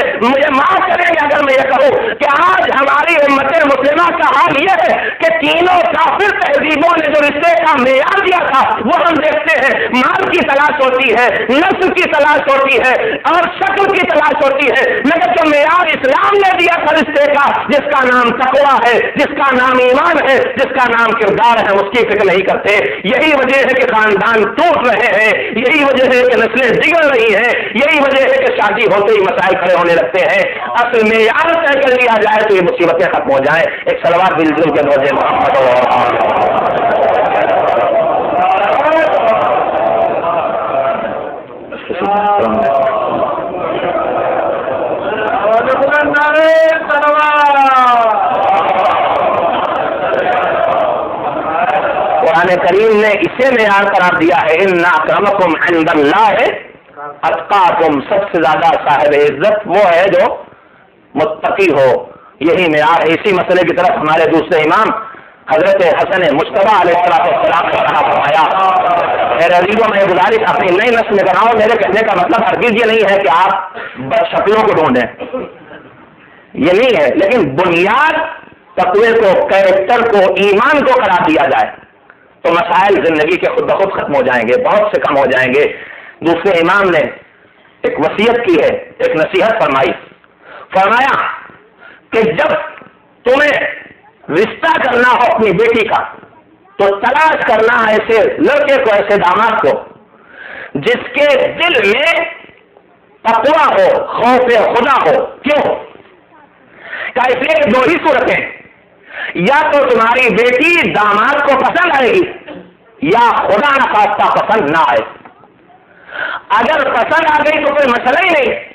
معاف کریں گے اگر میں یہ کہوں کہ آج ہماری امت مسلمہ کا حال یہ ہے کہ تینوں کافر تہذیبوں نے جو رشتے کا معیار دیا تھا وہ ہم دیکھتے ہیں. مال کی تلاش ہوتی ہے، نسل کی تلاش ہوتی ہے اور شکل کی تلاش ہوتی ہے. مگر جو معیار اسلام نے دیا تھا رشتے کا، جس کا نام تقویٰ ہے، جس کا نام ایمان ہے، جس کا نام کردار ہے، اس کی فکر نہیں کرتے. یہی وجہ ہے کہ خاندان ٹوٹ رہے ہیں، یہی وجہ ہے کہ نسلیں بگڑ رہی ہیں، یہی وجہ ہے کہ شادی ہوتے ہی مسائل کھڑے ہونے لگتے ہیں. اصل معیار طے کر لیا جائے تو یہ مصیبتیں ختم ہو جائیں. ایک صلوات بالجل کے روزے محمد قرآن کریم نے اسے معیار قرار دیا ہے، ان اکرمکم عند اللہ اتقاکم. سب سے زیادہ صاحب عزت وہ ہے جو متقی ہو. یہی معیار ہے. اسی مسئلے کی طرف ہمارے دوسرے امام حضرت حسن مجتبیٰ علیہ السلام نے کہا فرمایا، میرے عزیزوں میں گزارش اپنی نئی نسل میں بناؤ. میرے کہنے کا مطلب ہرگز یہ نہیں ہے کہ آپ بد شکلوں کو ڈھونڈیں، یہ نہیں ہے، لیکن بنیاد تقوی کو، کیریکٹر کو، ایمان کو قرار دیا جائے تو مسائل زندگی کے خود بخود ختم ہو جائیں گے، بہت سے کم ہو جائیں گے. دوسرے امام نے ایک وصیت کی ہے، ایک نصیحت فرمایا کہ جب تمہیں رشتہ کرنا ہو اپنی بیٹی کا تو تلاش کرنا ایسے لڑکے کو، ایسے داماد کو جس کے دل میں تقویٰ ہو، خوف خدا ہو. کیوں؟ کہ اس لیے 2 ہی صورتیں، یا تو تمہاری بیٹی داماد کو پسند آئے گی یا خدا نخواستہ پسند نہ آئے. اگر پسند آ گئی تو کوئی مسئلہ ہی نہیں،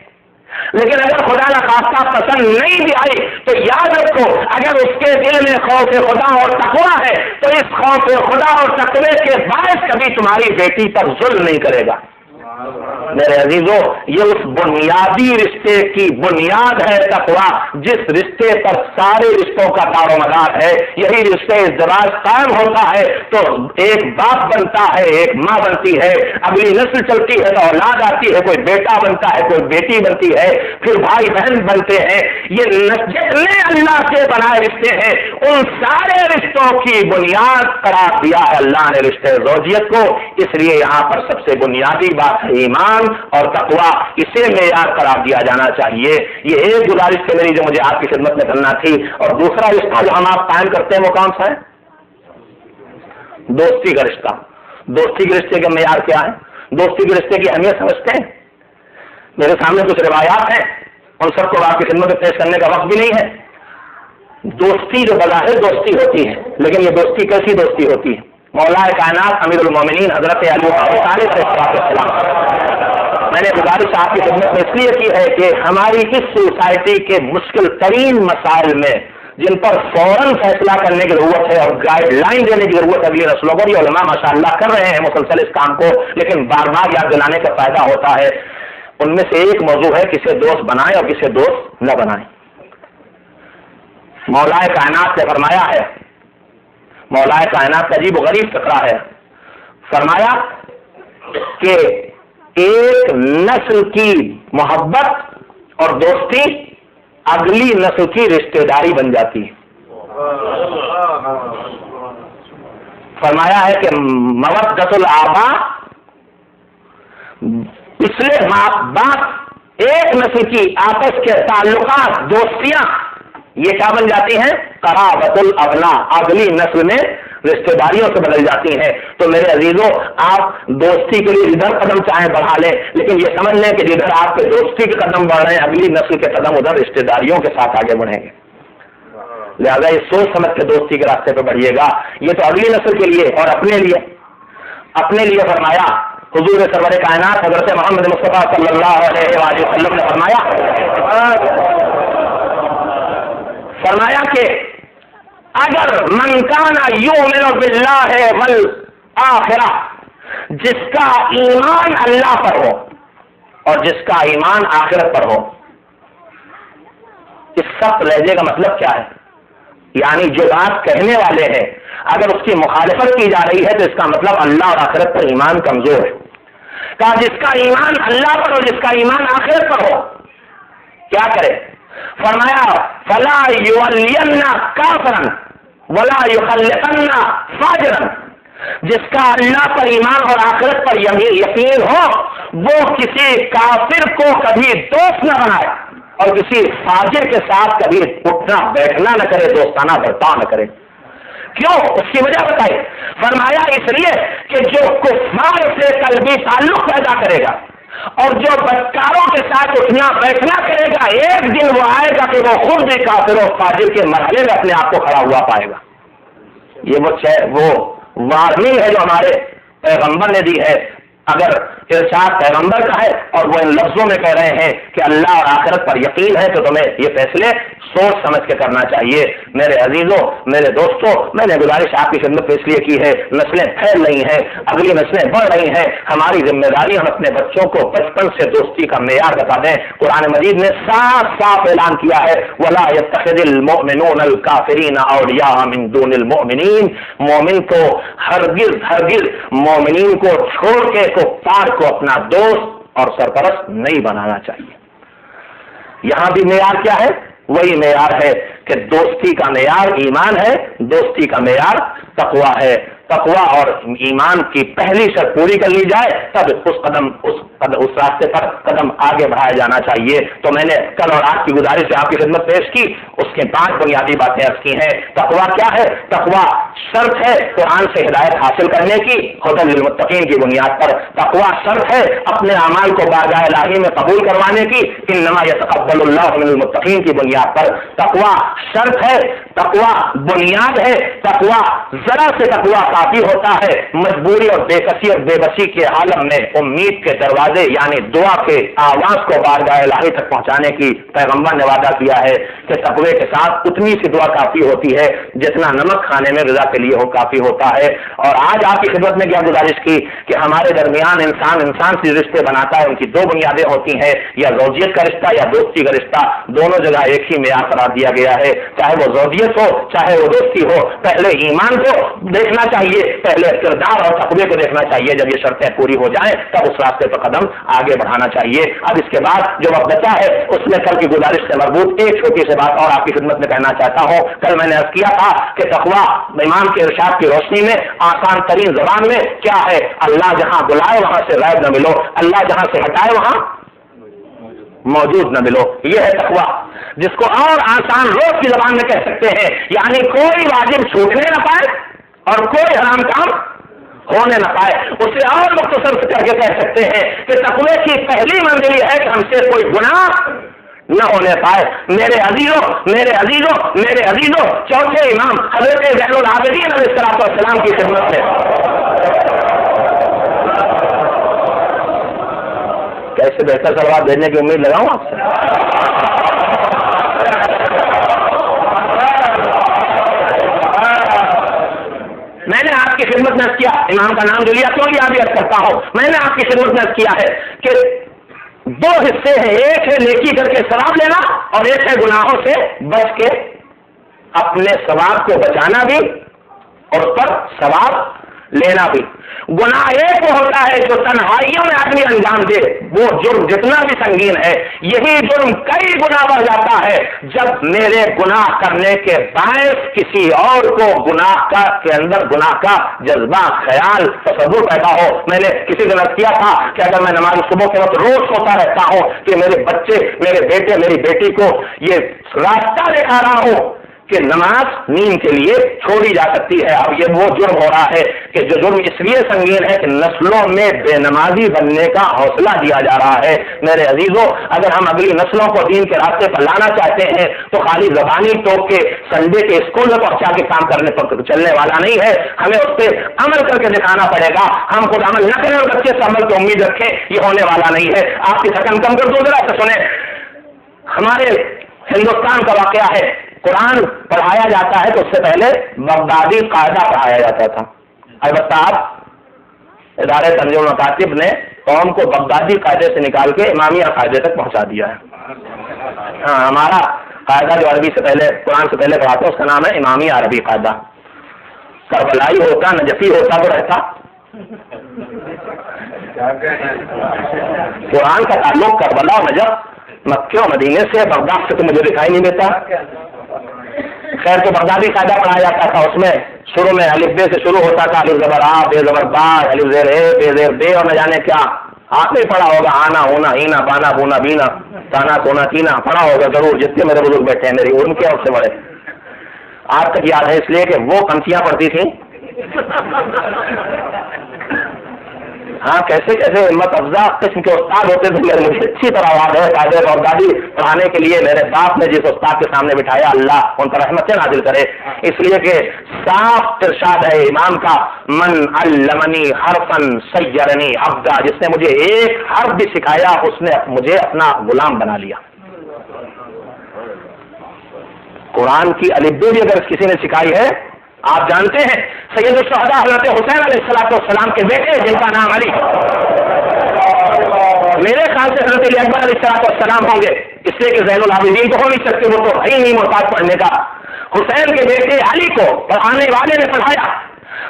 لیکن اگر خدا نخواستہ پسند نہیں بھی آئی تو یاد رکھو اگر اس کے دل میں خوف خدا اور تقویٰ ہے تو اس خوف خدا اور تقوی کے باعث کبھی تمہاری بیٹی پر ظلم نہیں کرے گا. میرے عزیزوں، یہ اس بنیادی رشتے کی بنیاد ہے تقویٰ، جس رشتے پر سارے رشتوں کا دار و مدار ہے۔ یہی رشتے ازدواج قائم ہوتا ہے تو ایک باپ بنتا ہے، ایک ماں بنتی ہے، اگلی نسل چلتی ہے تو اولاد آتی ہے، کوئی بیٹا بنتا ہے، کوئی بیٹی بنتی ہے، پھر بھائی بہن بنتے ہیں۔ یہ جتنے اللہ کے بنائے رشتے ہیں ان سارے رشتوں کی بنیاد قرار دیا ہے اللہ نے رشتے زوجیت کو۔ اس لیے یہاں پر سب سے بنیادی بات ہے ایمان اور تقویٰ، اسے معیار قرار دیا جانا چاہیے۔ یہ ایک گزارش ہے میری جو مجھے آپ کی خدمت میں کرنا تھی۔ اور دوسرا رشتہ جو ہم آپ قائم کرتے ہیں وہ کون سا ہے؟ دوستی کا رشتہ۔ دوستی کے رشتے کا معیار کیا ہے؟ دوستی کے رشتے کی اہمیت سمجھتے ہیں؟ میرے سامنے کچھ روایات ہیں، ان سب کو آپ کی خدمت میں پیش کرنے کا وقت بھی نہیں ہے۔ دوستی جو بظاہر دوستی ہوتی ہے، لیکن یہ دوستی کیسی دوستی ہوتی ہے؟ مولا کائنات امیر المومنین حضرت علی طالب علیہ السلام، میں نے گزارش آپ کی خدمت میں اس لیے کی ہے کہ ہماری اس سوسائٹی کے مشکل ترین مسائل میں جن پر فوراً فیصلہ کرنے کی ضرورت ہے اور گائیڈ لائن دینے کی ضرورت ہے اگلی نسلوں کو، یہ علماء ماشاءاللہ کر رہے ہیں مسلسل اس کام کو، لیکن بار بار یاد دلانے کا فائدہ ہوتا ہے۔ ان میں سے ایک موضوع ہے کسے دوست بنائیں اور کسے دوست نہ بنائیں۔ مولا کائنات نے فرمایا ہے، مولا کائنات کا عجیب و غریب فقرہ ہے، فرمایا کہ ایک نسل کی محبت اور دوستی اگلی نسل کی رشتہ داری بن جاتی ہے۔ فرمایا ہے کہ مودۃ الآباء، پچھلے ماں باپ ایک نسل کی آپس کے تعلقات، دوستیاں، یہ کیا بن جاتی ہیں؟ قرابۃ الابناء، اگلی نسل میں رشتہ داریوں سے بدل جاتی ہیں۔ تو میرے عزیزوں، آپ دوستی کے لیے جدھر قدم چاہیں بڑھا لیں، لیکن یہ سمجھ لیں کہ جدھر آپ کے دوستی کے قدم بڑھ رہے ہیں اگلی نسل کے قدم ادھر رشتہ داریوں کے ساتھ آگے بڑھیں گے۔ لہذا یہ سوچ سمجھ کے دوستی کے راستے پہ بڑھیے گا۔ یہ تو اگلی نسل کے لیے اور اپنے لیے فرمایا حضور سرور کائنات حضرت محمد مصطفیٰ صلی اللہ علیہ وآلہ وسلم نے فرمایا کہ اگر من کان یؤمن باللہ والآخرہ، جس کا ایمان اللہ پر ہو اور جس کا ایمان آخرت پر ہو۔ اس سخت لہجے کا مطلب کیا ہے؟ یعنی جو بات کہنے والے ہیں اگر اس کی مخالفت کی جا رہی ہے تو اس کا مطلب اللہ اور آخرت پر ایمان کمزور ہے۔ کہا جس کا ایمان اللہ پر اور جس کا ایمان آخرت پر ہو کیا کرے؟ فرمایا فلا یولین کافرا ولا یخلقن فاجرا، جس کا اللہ پر ایمان اور آخرت پر یقین ہو وہ کسی کافر کو کبھی دوست نہ بنائے اور کسی فاجر کے ساتھ کبھی اٹھنا بیٹھنا نہ کرے، دوستانہ برتاؤ نہ کرے۔ کیوں؟ اس کی وجہ بتائی۔ فرمایا اس لیے کہ جو کفار سے قلبی تعلق پیدا کرے گا اور جو بدکاروں کے ساتھ اٹھنا بیٹھنا کرے گا، ایک دن وہ آئے گا کہ وہ خود بھی کافر و فاجر کے مرحلے میں اپنے آپ کو کھڑا ہوا پائے گا۔ یہ وہ وارننگ ہے جو ہمارے پیغمبر نے دی ہے۔ اگر ارشاد پیغمبر کا ہے اور وہ ان لفظوں میں کہہ رہے ہیں کہ اللہ اور آخرت پر یقین ہے تو تمہیں یہ فیصلے سوچ سمجھ کے کرنا چاہیے۔ میرے عزیزوں، میرے دوستوں، میں نے گزارش آپ کی خدمت اس لیے کی ہے، نسلیں پھیل رہی ہیں، اگلی نسلیں بڑھ رہی ہیں، ہماری ذمہ داری ہم اپنے بچوں کو بچپن سے دوستی کا معیار بتا دیں۔ قرآن مجید نے صاف صاف اعلان کیا ہے وَلَا يَتَّخِذِ الْمُؤْمِنُونَ الْكَافِرِينَ أَوْلِيَاءَ مِن دُونِ الْمُؤْمِنِينَ، مومن کو ہرگز مومنین کو چھوڑ کے کفار کو اپنا دوست اور سرپرست نہیں بنانا چاہیے۔ یہاں بھی معیار کیا ہے؟ وہی معیار ہے کہ دوستی کا معیار ایمان ہے، دوستی کا معیار تقویٰ ہے۔ تقویٰ اور ایمان کی پہلی شرط پوری کر لی جائے تب اس راستے پر قدم آگے بڑھایا جانا چاہیے۔ تو میں نے کل اور آج کی گزارش سے آپ کی خدمت پیش کی، اس کے 5 بنیادی باتیں عرض کی ہیں۔ تقویٰ کیا ہے؟ تقویٰ شرط ہے قرآن سے ہدایت حاصل کرنے کی، ھدی للمتقین کی بنیاد پر۔ تقویٰ شرط ہے اپنے اعمال کو بارگاہ الہی میں قبول کروانے کی، انما یتقبل اللہ من المتقین کی بنیاد پر۔ تقویٰ شرط ہے، تقویٰ بنیاد ہے، تقویٰ ذرا سے تقویٰ کافی ہوتا ہے مجبوری اور بےکسی اور بے بسی کے عالم میں امید کے دروازے یعنی دعا کے آواز کو بارگاہ الہی تک پہنچانے کی پیغمبر نے وعدہ کیا ہے کہ تقوی کے ساتھ اتنی سی دعا کافی ہوتی ہے جتنا نمک کھانے میں غذا کے لیے کافی ہوتا ہے. اور آج آپ کی خدمت میں کیا گزارش کی کہ ہمارے درمیان انسان سے رشتے بناتا ہے، ان کی دو بنیادیں ہوتی ہیں، یا زوجیت کا رشتہ یا دوستی کا رشتہ. دونوں جگہ ایک ہی معیار قرار دیا گیا ہے، چاہے وہ زوجیت ہو چاہے وہ دوستی ہو. پہلے ایمان کو دیکھنا چاہیے، پہلے کردار اور تقوی کو دیکھنا چاہیے. جب یہ شرطیں پوری ہو جائیں تب اس راستے پر قدم آگے بڑھانا چاہیے. اب اس کے بعد جو وقت بچا ہے اس میں کل کی گزارش سے مربوط ایک چھوٹی سی بات اور آپ کی خدمت میں کہنا چاہتا ہوں. کل میں نے عرض کیا تھا کہ تقویٰ امام کے ارشاد کی روشنی میں آسان ترین زبان میں کیا ہے؟ اللہ جہاں بلائے وہاں سے غائب نہ ملو، اللہ جہاں سے ہٹائے وہاں موجود نہ ملو. یہ ہے تقویٰ، جس کو اور آسان روز کی زبان میں کہہ سکتے ہیں. یعنی کوئی واجب چھوٹنے نہ پائے اور کوئی حرام کام ہونے نہ پائے. اسے اور مختصر کر کے کہہ سکتے ہیں کہ تقوی کی پہلی منزل یہ ہے کہ ہم سے کوئی گناہ نہ ہونے پائے. میرے عزیزوں چوتھے امام حضرت زین العابدین علیہ السلام کی خدمت میں کیسے بہتر سلوات بھیجنے کی امید لگاؤں آپ سے. میں نے آپ کی خدمت میں کیا، امام کا نام جو لیا کیوں لیا بھی عرض کرتا ہوں. میں نے آپ کی خدمت میں کیا ہے کہ دو حصے ہیں، ایک ہے نیکی کر کے ثواب لینا اور ایک ہے گناہوں سے بچ کے اپنے ثواب کو بچانا بھی اور اس پر ثواب لینا بھی. گناہ ایک وہ ہوتا ہے جو تنہائیوں میں آدمی انجام دے، وہ جرم جتنا بھی سنگین ہے، یہی جرم کئی گنا بڑھ جاتا ہے جب میرے گناہ کرنے کے باعث کسی اور کو گناہ کے اندر گناہ کا جذبہ، خیال، تصور پیدا ہو. میں نے کسی دن کیا تھا کہ اگر میں نماز صبح کے وقت روز سوتا رہتا ہوں کہ میرے بچے، میرے بیٹے، میری بیٹی کو یہ راستہ دکھا رہا ہوں کہ نماز نیند کے لیے چھوڑی جا سکتی ہے. اب یہ وہ جرم ہو رہا ہے کہ جو جرم اس لیے سنگین ہے کہ نسلوں میں بے نمازی بننے کا حوصلہ دیا جا رہا ہے. میرے عزیزوں، اگر ہم اگلی نسلوں کو دین کے راستے پر لانا چاہتے ہیں تو خالی زبانی ٹوک کے سنڈے کے اسکول میں پہنچا کے کام کرنے پر چلنے والا نہیں ہے. ہمیں اس پہ عمل کر کے دکھانا پڑے گا. ہم خود عمل نہ کریں اور بچے سے عمل کی امید رکھیں، یہ ہونے والا نہیں ہے. آپ کی تھکن کم کر دو ذرا سے سنیں. ہمارے ہندوستان کا واقعہ ہے، قرآن پڑھایا جاتا ہے تو اس سے پہلے بغدادی قاعدہ پڑھایا جاتا تھا. البتہ اب ادارے تنظیم المکاتب نے قوم کو بغدادی قاعدے سے نکال کے امامیہ قاعدے تک پہنچا دیا ہے. ہاں، ہمارا قاعدہ جو عربی سے پہلے قرآن سے پہلے پڑھاتا ہے اس کا نام ہے امامیہ عربی قاعدہ. کربلائی ہوتا، نجفی ہوتا تو رہتا. قرآن کا تعلق کربلا اور نجف، مکہ و مدینے سے، بغداد سے تو مجھے دکھائی نہیں دیتا. خیر، تو بغدادی قاعدہ پڑھایا جاتا تھا. اس میں شروع میں الف بے سے شروع ہوتا تھا، الف زبر آ، بے زبر با، الف زیر اے، بے زیر بے، اور نہ جانے کیا. آپ نے پڑھا ہوگا آنا ہونا ہینا بانا بونا بینا تانا تونا تینا، پڑھا ہوگا ضرور. جتنے میرے بزرگ بیٹھے ہیں میری ان کے اور سے بڑے آپ تک یاد ہے، اس لیے کہ وہ پنکھیاں پڑتی تھیں. ہاں، کیسے کیسے ہمت افزا قسم کے استاد ہوتے تھے. مجھے اچھی طرح یاد ہے قاعدے بغدادی پڑھانے کے لیے میرے باپ نے جس استاد کے سامنے بٹھایا، اللہ ان پر رحمت سے نازل کرے، اس لیے کہ صاف ارشاد ہے امام کا، من علمنی حرفا سیرنی عبدا، جس نے مجھے ایک حرف بھی سکھایا اس نے مجھے اپنا غلام بنا لیا. قرآن کی الف بھی اگر کسی نے سکھائی ہے، آپ جانتے ہیں سید الشہداء حضرت حسین علیہ السلام کے بیٹے جن کا نام علی، میرے خیال سے حضرت علی اکبر علیہ السلام ہوں گے، اس لیے کہ زین العابدین تو ہو نہیں سکتے، وہ تو ہے نہیں محتاج پڑھنے کا. حسین کے بیٹے علی کو پڑھانے والے نے پڑھایا.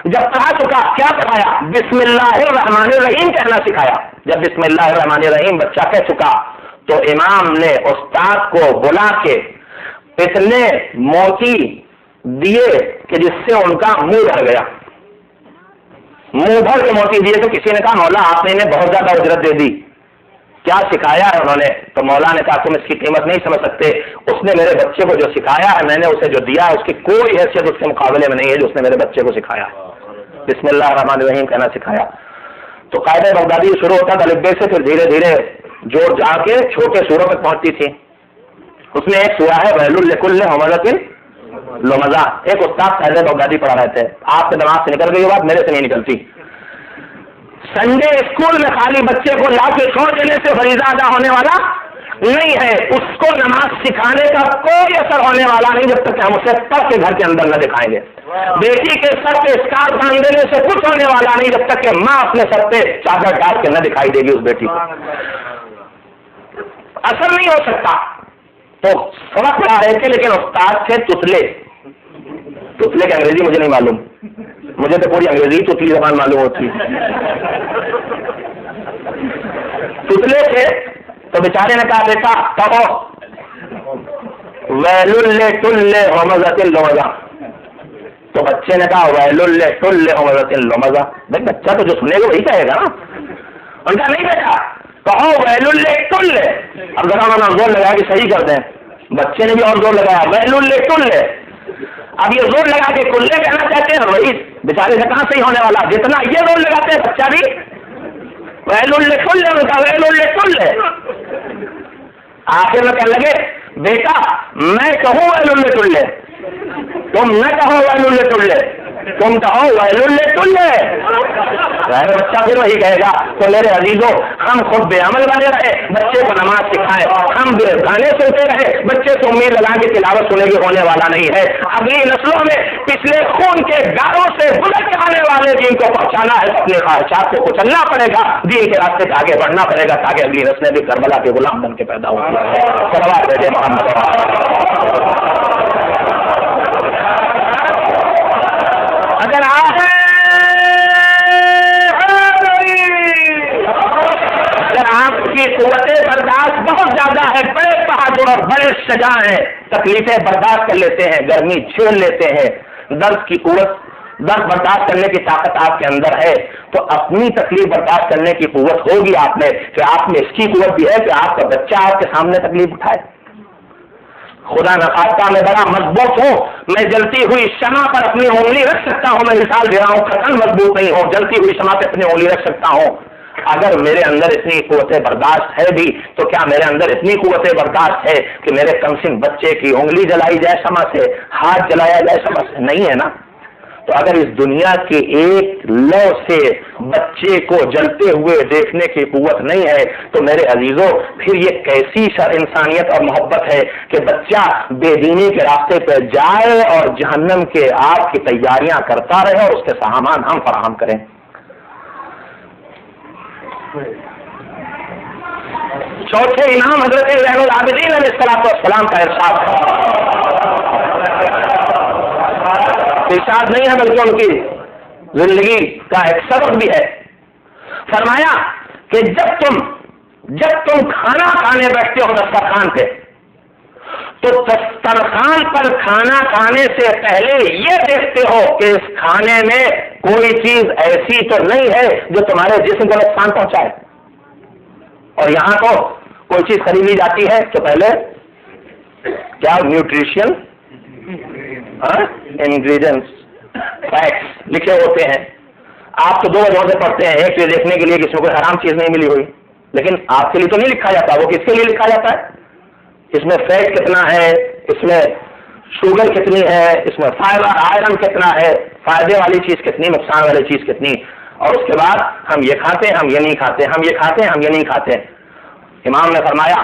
جب پڑھا چکا کیا پڑھایا؟ بسم اللہ الرحمن الرحیم کہنا سکھایا. جب بسم اللہ الرحمن الرحیم بچہ کہہ چکا تو امام نے استاد کو بلا کے اتنے موتی دیے کہ جس سے ان کا منہ بھر گیا. منہ بھر کے موتی دیے تو کسی نے کہا مولا آپ نے انہیں بہت زیادہ اجرت دے دی، کیا سکھایا ہے انہوں نے؟ تو مولا نے کہا تم اس کی قیمت نہیں سمجھ سکتے، اس نے میرے بچے کو جو سکھایا ہے، میں نے اسے جو دیا ہے اس کی کوئی حیثیت اس کے مقابلے میں نہیں ہے جو اس نے میرے بچے کو سکھایا. بسم اللہ الرحمن الرحیم کہنا سکھایا. تو قاعدہ بغدادی شروع ہوتا تھا الف بے سے، پھر دھیرے دھیرے جوڑ جا کے چھوٹے سوروں تک پہنچتی تھی. اس میں ایک سورہ ہے ویل لکل ہمزۃ لومزہ. ایک استاد پہلے بغدادی پڑھا رہے تھے, آپ کے دماغ سے نکل گئی بات, میرے سے نہیں نکلتی. سنڈے اسکول میں خالی بچے کو لا کے چھوڑ دینے سے فریضہ ادا ہونے والا نہیں ہے. اس کو نماز سکھانے کا کوئی اثر ہونے والا نہیں جب تک کہ ہم اسے پڑھ کے گھر کے اندر نہ دکھائیں گے. بیٹی کے سر پہ اسکارف باندھ دینے سے کچھ ہونے والا نہیں جب تک کہ ماں اپنے سر پہ چادر ڈال کے نہ دکھائی دے گی اس بیٹی کو. اثر نہیں ہو سکتا. تو سبق پڑھا رہے تھے لیکن استاد تھے تتلے. تتلے کی انگریزی مجھے نہیں معلوم, مجھے تو پوری انگریزی تتلی زبان معلوم ہوتی. تتلے تھے تو بیچارے نے کہا بیٹا پڑھو ویل ٹل ہومزۃ اللمزہ. تو بچے نے کہا ویل ٹل ہومزۃ اللمزہ. بھائی بچہ تو جو سنے گا وہی کہے گا نا. ان کا نہیں بیٹا کہو ویل ٹل. اب ذرا انہوں نے زور لگایا کہ صحیح کر دیں. بچے نے بھی اور زور لگایا ویل ٹل. اب یہ زور لگا کے کلے کہنا چاہتے ہیں, وہی بیچارے سے کہاں صحیح ہونے والا. جتنا یہ زور لگاتے ہیں بچہ بھی ویل ٹل. آخر میں کہنے لگے بیٹا میں کہوں ویل ٹل, تم نہ کہو ویل ٹل, تم کہو ویل ٹل. بچہ پھر وہی کہے گا. تو میرے عزیزوں ہم خود بے عمل بنے رہے, بچے کو نماز سکھائے. ہم گانے سنتے رہے, بچے سے امید لگا کے تلاوت سنے گی ہونے والا نہیں ہے. اگلی نسلوں میں پچھلے خون کے گاروں سے بلند آنے والے دین کو پہنچانا ہے. اپنے خواہشات کو کچلنا پڑے گا, دین کے راستے سے آگے بڑھنا پڑے گا تاکہ اگلی نسلیں بھی کربلا کے غلام بن کے پیدا ہوں. اگر آپ کی قوت برداشت بہت زیادہ ہے, بڑے بہادر اور بڑے شجاع ہیں, تکلیفیں برداشت کر لیتے ہیں, گرمی جھیل لیتے ہیں, درد کی قوت درد برداشت کرنے کی طاقت آپ کے اندر ہے, تو اپنی تکلیف برداشت کرنے کی قوت ہوگی آپ میں کہ آپ میں اس کی قوت بھی ہے کہ آپ کا بچہ آپ کے سامنے تکلیف اٹھائے. خدا نخواستہ میں بڑا مضبوط ہوں, میں جلتی ہوئی شمع پر اپنی انگلی رکھ سکتا ہوں. میں مثال دے رہا ہوں, قطن مضبوط نہیں ہوں, جلتی ہوئی شمع پہ اپنی انگلی رکھ سکتا ہوں. اگر میرے اندر اتنی قوت برداشت ہے بھی تو کیا میرے اندر اتنی قوت برداشت ہے کہ میرے کمسن بچے کی انگلی جلائی جائے شمع سے, ہاتھ جلایا جائے شمع سے؟ نہیں ہے نا. تو اگر اس دنیا کے ایک لو سے بچے کو جلتے ہوئے دیکھنے کی قوت نہیں ہے تو میرے عزیزوں پھر یہ کیسی انسانیت اور محبت ہے کہ بچہ بے دینی کے راستے پہ جائے اور جہنم کے آگ کی تیاریاں کرتا رہے اور اس کے سامان ہم فراہم کریں. چوتھے امام حضرت زین العابدین علیہ السلام کا ارشاد نہیں ہے بلکہ ان کی زندگی کا ایک سبق بھی ہے. فرمایا کہ جب تم کھانا کھانے بیٹھتے ہو دسترخوان پہ تو دسترخوان پر کھانا کھانے سے پہلے یہ دیکھتے ہو کہ اس کھانے میں کوئی چیز ایسی تو نہیں ہے جو تمہارے جسم کو نقصان پہنچائے. اور یہاں تو کوئی چیز خریدی جاتی ہے تو پہلے کیا نیوٹریشن انگریڈینٹس فیکٹس لکھے ہوتے ہیں. آپ تو دو وجہوں سے پڑھتے ہیں, ایک یہ دیکھنے کے لیے کہ اس میں کوئی حرام چیز نہیں ملی ہوئی, لیکن آپ کے لیے تو نہیں لکھا جاتا. وہ کس کے لیے لکھا جاتا ہے؟ اس میں فیٹ کتنا ہے, اس میں شوگر کتنی ہے, اس میں فائبر آئرن کتنا ہے, فائدے والی چیز کتنی, نقصان والی چیز کتنی. اور اس کے بعد ہم یہ کھاتے ہیں, ہم یہ نہیں کھاتے, ہم یہ کھاتے ہیں, ہم یہ نہیں کھاتے. امام نے فرمایا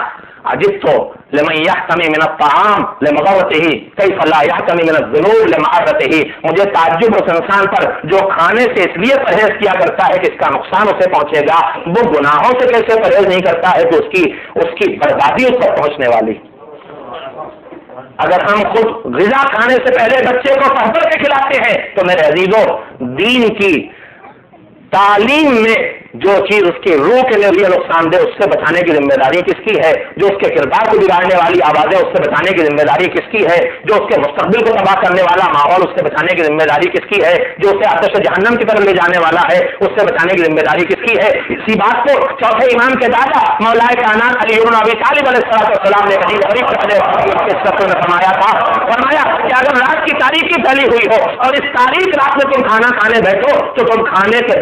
عجبت لمن يحتمي من الطعام لمغوته كيف لا يحتمي من الذنوب لمعرته. مجھے تعجب اس انسان پر جو کھانے سے اس لیے پرہیز کیا کرتا ہے کہ اس کا نقصان اسے پہنچے گا, وہ گناہوں سے کیسے پرہیز نہیں کرتا ہے کہ اس کی بربادی اس پر پہنچنے والی. اگر ہم خود غذا کھانے سے پہلے بچے کو پڑھ کے کھلاتے ہیں تو میرے عزیزوں دین کی تعلیم میں جو چیز اس کی روح کے لیے نقصان دہ اس سے بچانے کی ذمہ داری کس کی ہے؟ جو اس کے کردار کو بگاڑنے والی آوازیں اس سے بچانے کی ذمہ داری کس کی ہے؟ جو اس کے مستقبل کو تباہ کرنے والا ماحول اس سے بچانے کی ذمہ داری کس کی ہے؟ جو اسے آتش جہنم کی طرف لے جانے والا ہے اس سے بچانے کی ذمہ داری کس کی ہے؟ اسی بات کو چوتھے امام کے دادا مولا کائنات علی بن ابی طالب علیہ السلام نے فرمایا تھا. فرمایا کہ اگر رات کی تاریخی پھیلی ہوئی ہو اور اس تاریخ رات میں تم کھانا کھانے بیٹھو تو تم کھانے کے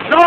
100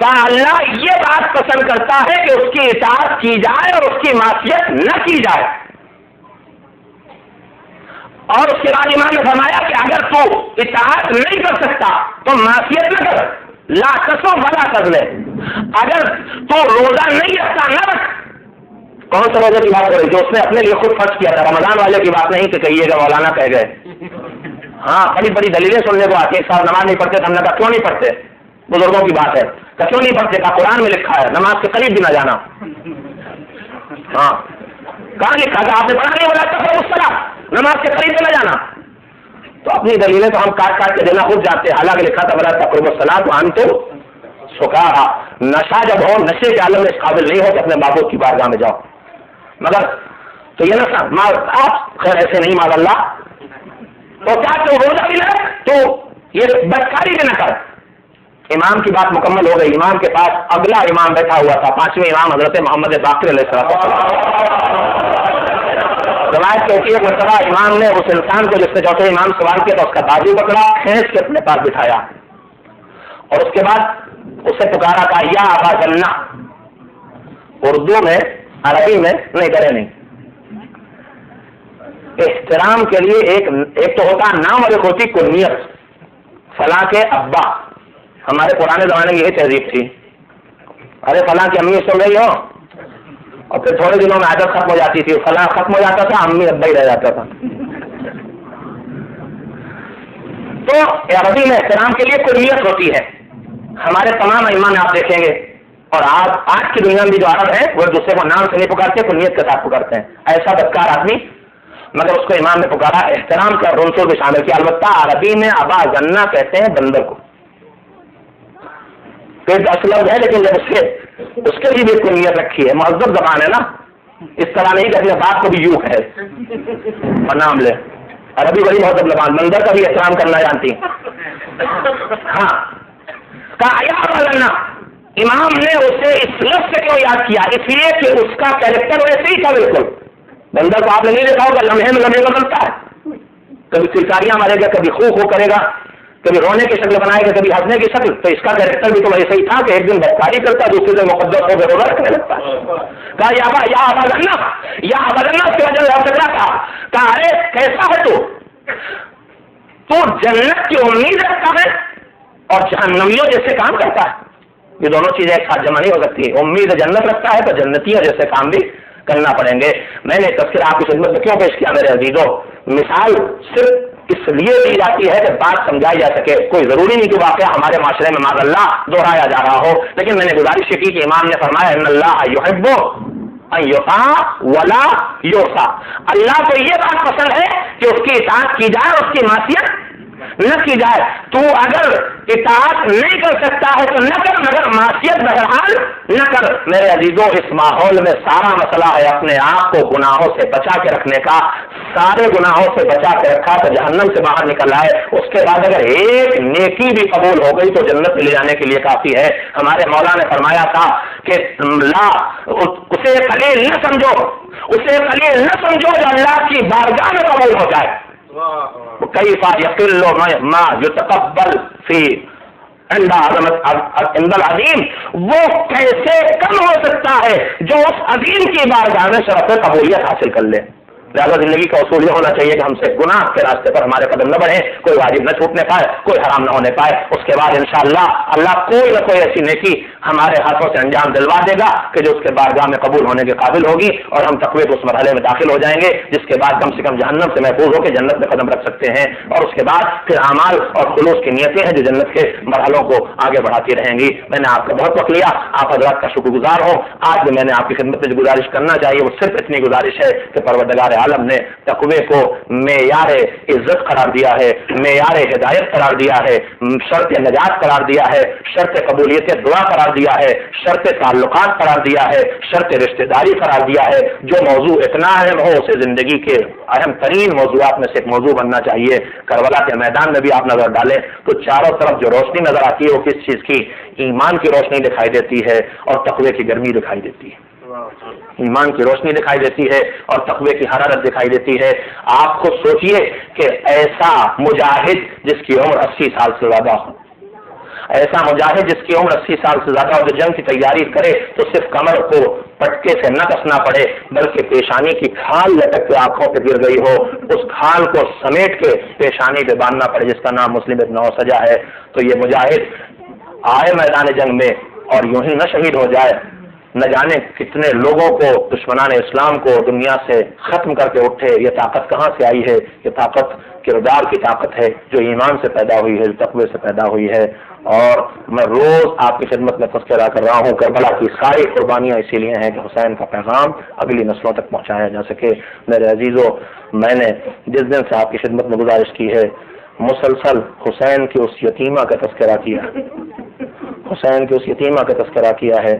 کہا اللہ یہ بات پسند کرتا ہے کہ اس کی اطاعت کی جائے اور اس کی معصیت نہ کی جائے. اور اس کے بعد امام نے فرمایا کہ اگر تو اطاعت نہیں کر سکتا تو معصیت نہ کر، لا تصم ولا تظلم. اگر تو روزہ نہیں رکھتا نہ رکھ. کون سا روزے کی بات کرے جو اس نے اپنے لیے خود فرض کیا تھا، رمضان والے کی بات نہیں کہ کہیے گا مولانا کہہ گئے. ہاں بڑی بڑی دلیلیں سننے کو آتی ہیں. ایک ساتھ نماز نہیں پڑھتے، ہم نے کہا کیوں نہیں پڑھتے؟ بزرگوں کی بات ہے. کیوں نہیں پڑھتے؟ کہا قرآن میں لکھا ہے نماز کے قریب بھی نہ جانا. ہاں کہاں لکھا تھا؟ آپ نے پڑھا نہیں، بولا تھا نماز کے قریب بھی نہ جانا. تو اپنی دلیلیں تو ہم کاٹ کاٹ کے دینا خود جانتے ہیں. حالانکہ لکھا تھا بلا تقرب الصلاۃ وان تو سکارا. نشہ جب ہو، نشے کے عالم میں اس قابل نہیں ہو کہ اپنے معبود کی بارگاہ میں جاؤ. مگر تو یہ نہ آپ خیر ایسے نہیں مال اللہ تو کیا تو روزہ بھی نہ تو یہ بدکاری بھی نہ کر. امام کی بات مکمل ہو گئی. امام کے پاس اگلا امام بیٹھا ہوا تھا، 5ویں امام حضرت محمد باقر علیہ السلام. روایت کہتی ہے کہ مرتبہ امام نے اس انسان کو جس سے چوتھے امام سوال کیا تو اس کا بازو پکڑا، کھینچ کے اپنے پاس بٹھایا اور اس کے بعد اسے پکارا، کہا یا ابا جنہ. اردو میں، عربی میں نہیں کرے نہیں. احترام کے لیے ایک تو ہوتا نام اور ایک ہوتی کنیت. فلاں کے ابا، ہمارے پرانے زمانے کی یہ تہذیب تھی، ارے فلاں کی امی سن رہی ہو، اور پھر تھوڑے دنوں میں عادت ختم ہو جاتی تھی، فلاں ختم ہو جاتا تھا، امی ابا ہی رہ جاتا تھا. تو عربی میں احترام کے لیے کنیت ہوتی ہے. ہمارے تمام ائمہ میں آپ دیکھیں گے، اور آج کی دنیا میں بھی جو عرب ہیں وہ دوسرے کو نام سے نہیں پکارتے، کنیت کے ساتھ پکارتے ہیں. ایسا بدکار آدمی، مگر اس کو امام نے پکارا، احترام کا عنصر بھی شامل کیا. البتہ عربی میں ابا جنہ کہتے ہیں بندر کو. اسلم ہے لیکن جب اس کے لیے بھی کنیت رکھی ہے. مہذب زبان ہے نا، اس طرح نہیں کہ اپنے باپ کو بھی یوں ہے نام لے. عربی بڑی مہذب زبان، بندر کا بھی احترام کرنا جانتی. ہاں کہا یا ابا جنہ. امام نے اسے اس لفظ سے کیوں یاد کیا؟ اس لیے کہ اس کا کیریکٹر ویسے ہی تھا. بالکل بندر کو آپ نے نہیں دیکھا ہوگا، لمحے میں لمحے بدلتا ہے. کبھی چلکاریاں مارے گا، کبھی خو کرے گا، کبھی رونے کی شکل بنائے گا، کبھی ہنسنے کی شکل. تو اس کا کیریکٹر بھی تو ویسے ہی تھا کہ ایک دن بدکاری کرتا، دوسرے دن مقدس ہو کر روزہ رکھنے لگتا. کہا یا ابا جنہ، یا ابا جنہ کی وجہ سے جھگڑا تھا. کہا ارے کیسا ہے تو جنت کی امید رکھتا ہے اور جہنمیوں جیسے کام کرتا ہے. یہ دونوں چیزیں ایک ساتھ جمع نہیں ہو سکتی. امید جنت رکھتا ہے تو جنتیوں جیسے کام بھی کرنا پڑیں گے. میں نے تذکرہ آپ کی خدمت میں کیوں پیش کیا میرے عزیزوں؟ مثال صرف اس لیے دی جاتی ہے کہ بات سمجھائی جا سکے. کوئی ضروری نہیں کہ واقعہ ہمارے معاشرے میں معاذ اللہ دہرایا جا رہا ہو، لیکن میں نے گزارش کی کہ امام نے فرمایا ان اللہ یحب ان یطاع ولا یعصى. اللہ کو یہ بات پسند ہے کہ اس کی اطاعت کی جائے اور اس کی معصیت نہ کی جائے. تو اگر اطاعت نہیں کر سکتا ہے تو نہ کر، مگر معصیت بہرحال نہ کر. میرے عزیزوں اس ماحول میں سارا مسئلہ ہے اپنے آپ کو گناہوں سے بچا کے رکھنے کا. سارے گناہوں سے بچا کے رکھا تو جہنم سے باہر نکل آئے. اس کے بعد اگر ایک نیکی بھی قبول ہو گئی تو جنت میں لے جانے کے لیے کافی ہے. ہمارے مولا نے فرمایا تھا کہ اسے قلیل نہ سمجھو، اسے قلیل نہ سمجھو جو اللہ کی بارگاہ میں قبول ہو جائے. کیف یقل ما یتقبل فی عند العظیم. وہ کیسے کم ہو سکتا ہے جو اس عظیم کی بارگاہ میں شرف قبولیت حاصل کر لے. لہٰذا زندگی کا اصول یہ ہونا چاہیے کہ ہم سے گناہ کے راستے پر ہمارے قدم نہ بڑھیں، کوئی واجب نہ چھوٹنے پائے، کوئی حرام نہ ہونے پائے. اس کے بعد انشاءاللہ اللہ کوئی نہ کوئی ایسی نیکی ہمارے ہاتھوں سے انجام دلوا دے گا کہ جو اس کے بارگاہ میں قبول ہونے کے قابل ہوگی اور ہم تقوی کے اس مرحلے میں داخل ہو جائیں گے جس کے بعد کم سے کم جہنم سے محفوظ ہو کے جنت میں قدم رکھ سکتے ہیں. اور اس کے بعد پھر اعمال اور خلوص کی نیتیں ہیں جو جنت کے مرحلوں کو آگے بڑھاتی رہیں گی. میں نے آپ کا بہت وقت لیا، آپ حضرات کا شکر گزار ہوں. آج بھی میں نے آپ کی خدمت میں گزارش کرنا چاہیے وہ صرف اتنی گزارش ہے کہ پروردگار عالم نے تقوی کو معیار عزت قرار دیا ہے، معیار ہدایت قرار دیا ہے، شرط نجات قرار دیا ہے، شرط قبولیت دعا قرار دیا ہے، شرط تعلقات قرار دیا ہے، شرط رشتہ داری قرار دیا ہے. جو موضوع اتنا اہم ہو اسے زندگی کے اہم ترین موضوعات میں سے ایک موضوع بننا چاہیے. کربلا کے میدان میں بھی آپ نظر ڈالیں تو چاروں طرف جو روشنی نظر آتی ہے وہ کس چیز کی؟ ایمان کی روشنی دکھائی دیتی ہے اور تقوی کی گرمی دکھائی دیتی ہے. ایمان کی روشنی دکھائی دیتی ہے اور تقوی کی حرارت دکھائی دیتی ہے. آپ خود سوچئے کہ ایسا مجاہد جس کی عمر 80 سال سے زیادہ ہو، ایسا مجاہد جس کی عمر 80 سال سے زیادہ ہو جو جنگ کی تیاری کرے تو صرف کمر کو پٹکے سے نہ کسنا پڑے بلکہ پیشانی کی کھال لٹک کے آنکھوں پہ گر گئی ہو اس کھال کو سمیٹ کے پیشانی پہ باندھنا پڑے، جس کا نام مسلم ابن اوسجہ ہے۔ تو یہ مجاہد آئے میدان جنگ میں اور یوں ہی نہ شہید ہو جائے، نہ جانے کتنے لوگوں کو دشمنان اسلام کو دنیا سے ختم کر کے اٹھے۔ یہ طاقت کہاں سے آئی ہے؟ یہ طاقت کردار کی طاقت ہے جو ایمان سے پیدا ہوئی ہے، جو تقوی سے پیدا ہوئی ہے۔ اور میں روز آپ کی خدمت میں تذکرہ کر رہا ہوں کربلا کی ساری قربانیاں اسی لیے ہیں کہ حسین کا پیغام اگلی نسلوں تک پہنچایا جا سکے۔ میرے عزیزوں، میں نے جس دن سے آپ کی خدمت میں گزارش کی ہے مسلسل حسین کی اس یتیمہ کا تذکرہ کیا، حسین کی اس یتیمہ کا تذکرہ کیا ہے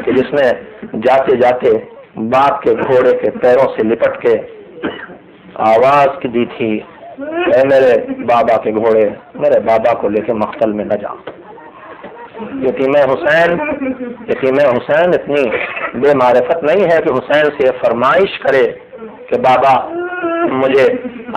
کہ جس نے جاتے جاتے باپ کے گھوڑے کے پیروں سے لپٹ کے آواز کی دی تھی، اے میرے بابا کے گھوڑے، میرے بابا کو لے کے مقتل میں نہ جا۔ یتیم حسین اتنی بے معرفت نہیں ہے کہ حسین سے یہ فرمائش کرے کہ بابا مجھے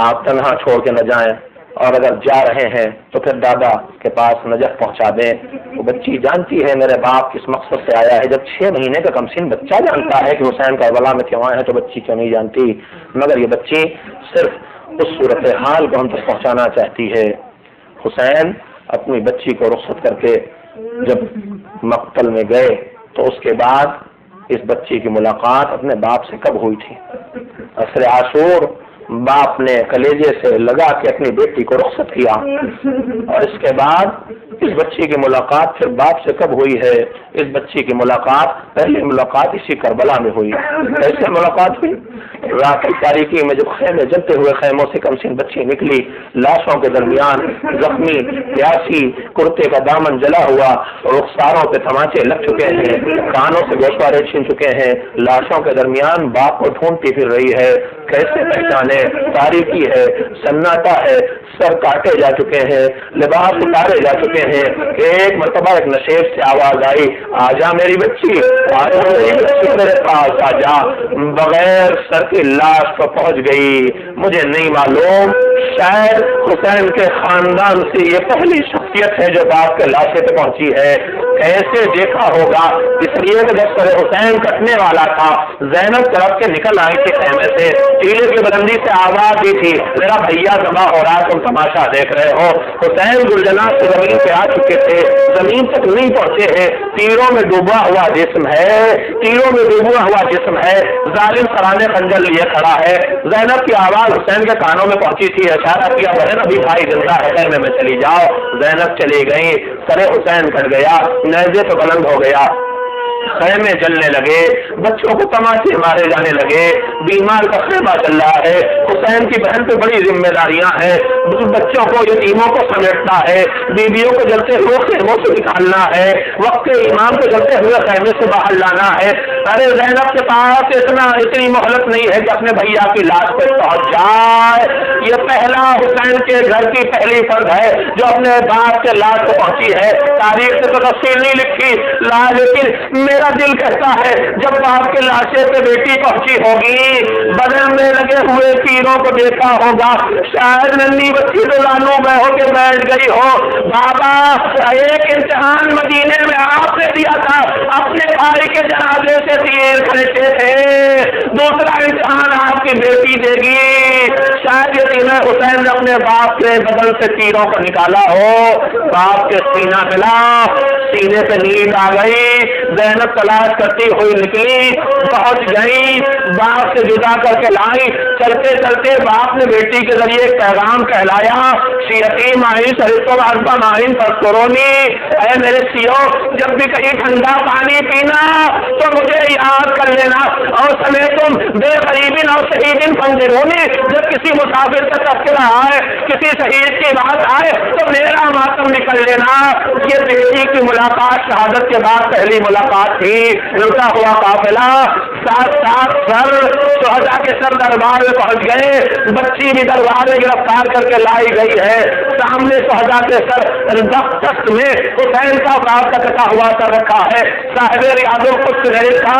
آپ تنہا چھوڑ کے نہ جائیں، اور اگر جا رہے ہیں تو پھر دادا کے پاس نجف پہنچا دیں۔ وہ بچی جانتی ہے میرے باپ کس مقصد سے آیا ہے۔ جب 6 مہینے کا کمسن بچہ جانتا ہے کہ حسین کربلا میں کیوں آئے ہیں تو بچی کیوں نہیں جانتی؟ مگر یہ بچی صرف اس صورتحال کو ہم تک پہنچانا چاہتی ہے۔ حسین اپنی بچی کو رخصت کر کے جب مقتل میں گئے تو اس کے بعد اس بچی کی ملاقات اپنے باپ سے کب ہوئی تھی؟ عصر عاشور باپ نے کلیجے سے لگا کے اپنی بیٹی کو رخصت کیا، اور اس کے بعد اس بچی کی ملاقات پھر باپ سے کب ہوئی ہے؟ اس بچی کی ملاقات پہلی ملاقات اسی کربلا میں ہوئی۔ کیسے ملاقات ہوئی؟ رات کی تاریکی میں جب خیمے جلتے ہوئے خیموں سے کمسین بچی نکلی، لاشوں کے درمیان زخمی پیاسی کرتے کا دامن جلا ہوا، رخساروں پہ تماچے لگ چکے ہیں، کانوں سے گوشوارے چھن چکے ہیں، لاشوں کے درمیان باپ کو ڈھونڈتی پھر رہی ہے، کیسے پہچانے؟ تاریکی ہے، سناٹا ہے، سر کاٹے جا چکے ہیں، لباس اتارے جا چکے ہیں۔ ایک مرتبہ ایک نشیب سے آواز آئی، آجا میری بچی، آجا میری بچی میرے پاس آجا۔ بغیر سر کی لاش پر پہنچ گئی۔ مجھے نہیں معلوم، شاید حسین کے خاندان سے یہ پہلی شخصیت ہے جو باپ کے لاشے پہ پہنچی ہے۔ ایسے دیکھا ہوگا اس لیے کہ جب سر حسین کٹنے والا تھا زینب طرف کے نکل آئی تھی خیمے سے، ٹیلے کی بلندی سے آواز دی تھی، میرا بھیا ذبح ہو رہا ہے، تم تماشا دیکھ رہے ہو۔ حسین گلجنا سے زمین پہ آ چکے تھے، زمین تک نہیں پہنچے ہیں، تیروں میں ڈوبا ہوا جسم ہے، تیروں میں ڈوبا ہوا جسم ہے، ظالم سرانے خنجر لیے کھڑا ہے۔ زینب کی آواز حسین کے کانوں میں پہنچی تھی، اشارہ کیا بہن ابھی بھائی زندہ ہے، خیمے میں چلی جاؤ۔ زینب چلی گئی، سر حسین کٹ گیا، نیزے تو بلند ہو گیا، خیمے جلنے لگے، بچوں کو تماچے مارے جانے لگے، بیمار کا خیمہ چل رہا ہے۔ حسین کی بہن پہ بڑی ذمہ داریاں ہیں، بچوں کو یتیموں کو سمیٹنا ہے، بیویوں کو جلتے ہوئے خیموں سے نکالنا ہے، وقت امام کو جلتے ہوئے خیمے سے باہر لانا ہے۔ ارے زینب کے پاس اتنی مہلت نہیں ہے کہ اپنے بھیا کی لاش پہ پہنچ جائے۔ یہ پہلا حسین کے گھر کی پہلی فرد ہے جو اپنے باپ کے لاش پہ پہنچی ہے۔ تاریخ سے تو تفصیل نہیں لکھی، لیکن میرا دل کہتا ہے جب باپ کے لاشے پہ بیٹی پہنچی ہوگی، بدن میں لگے ہوئے تیروں کو دیکھا ہوگا، شاید ننھی بچی تو لانوں میں ہو کے بیٹھ گئی ہو۔ بابا ایک امتحان مدینے میں آپ نے دیا تھا، اپنے بھائی کے جنازے سے تیر کھینچے تھے، دوسرا امتحان آپ کی بیٹی دے گی۔ شاید یتیم حسین نے اپنے باپ کے بدن سے تیروں کو نکالا ہو، باپ کے سینہ ملا، سینے پہ نیند آ گئی، زینب تلاش کرتی ہوئی نکلی، پہنچ گئی، باپ سے جدا کر کے لائی۔ چلتے چلتے باپ نے بیٹی کے ذریعے ایک پیغام کہلایا، شیعتی مائن سرطو عزبہ مائن فرسکرونی، اے میرے سیو جب بھی کہیں ٹھنڈا پانی پینا تو مجھے یاد کر لینا، اور سمے تم بے غریبین اور شہیدین فنجرونی، جب کسی مسافر کا تذکرہ آئے، کسی شہید کی بات آئے تو میرا ماتم نکل لینا۔ یہ بیٹی کی ملاقات شہادت کے بعد پہلی ملاقات تھی۔ لٹا ہوا قافلہ، ساتھ ساتھ سر شہداء کے سر دربار میں پہنچ گئے، بچی بھی دربار میں گرفتار کر کے لائی گئی ہے۔ سامنے شہداء کے سر دست میں حسین کا باپ کا کٹا ہوا سر رکھا ہے۔ صاحب ریاض القدس نے لکھا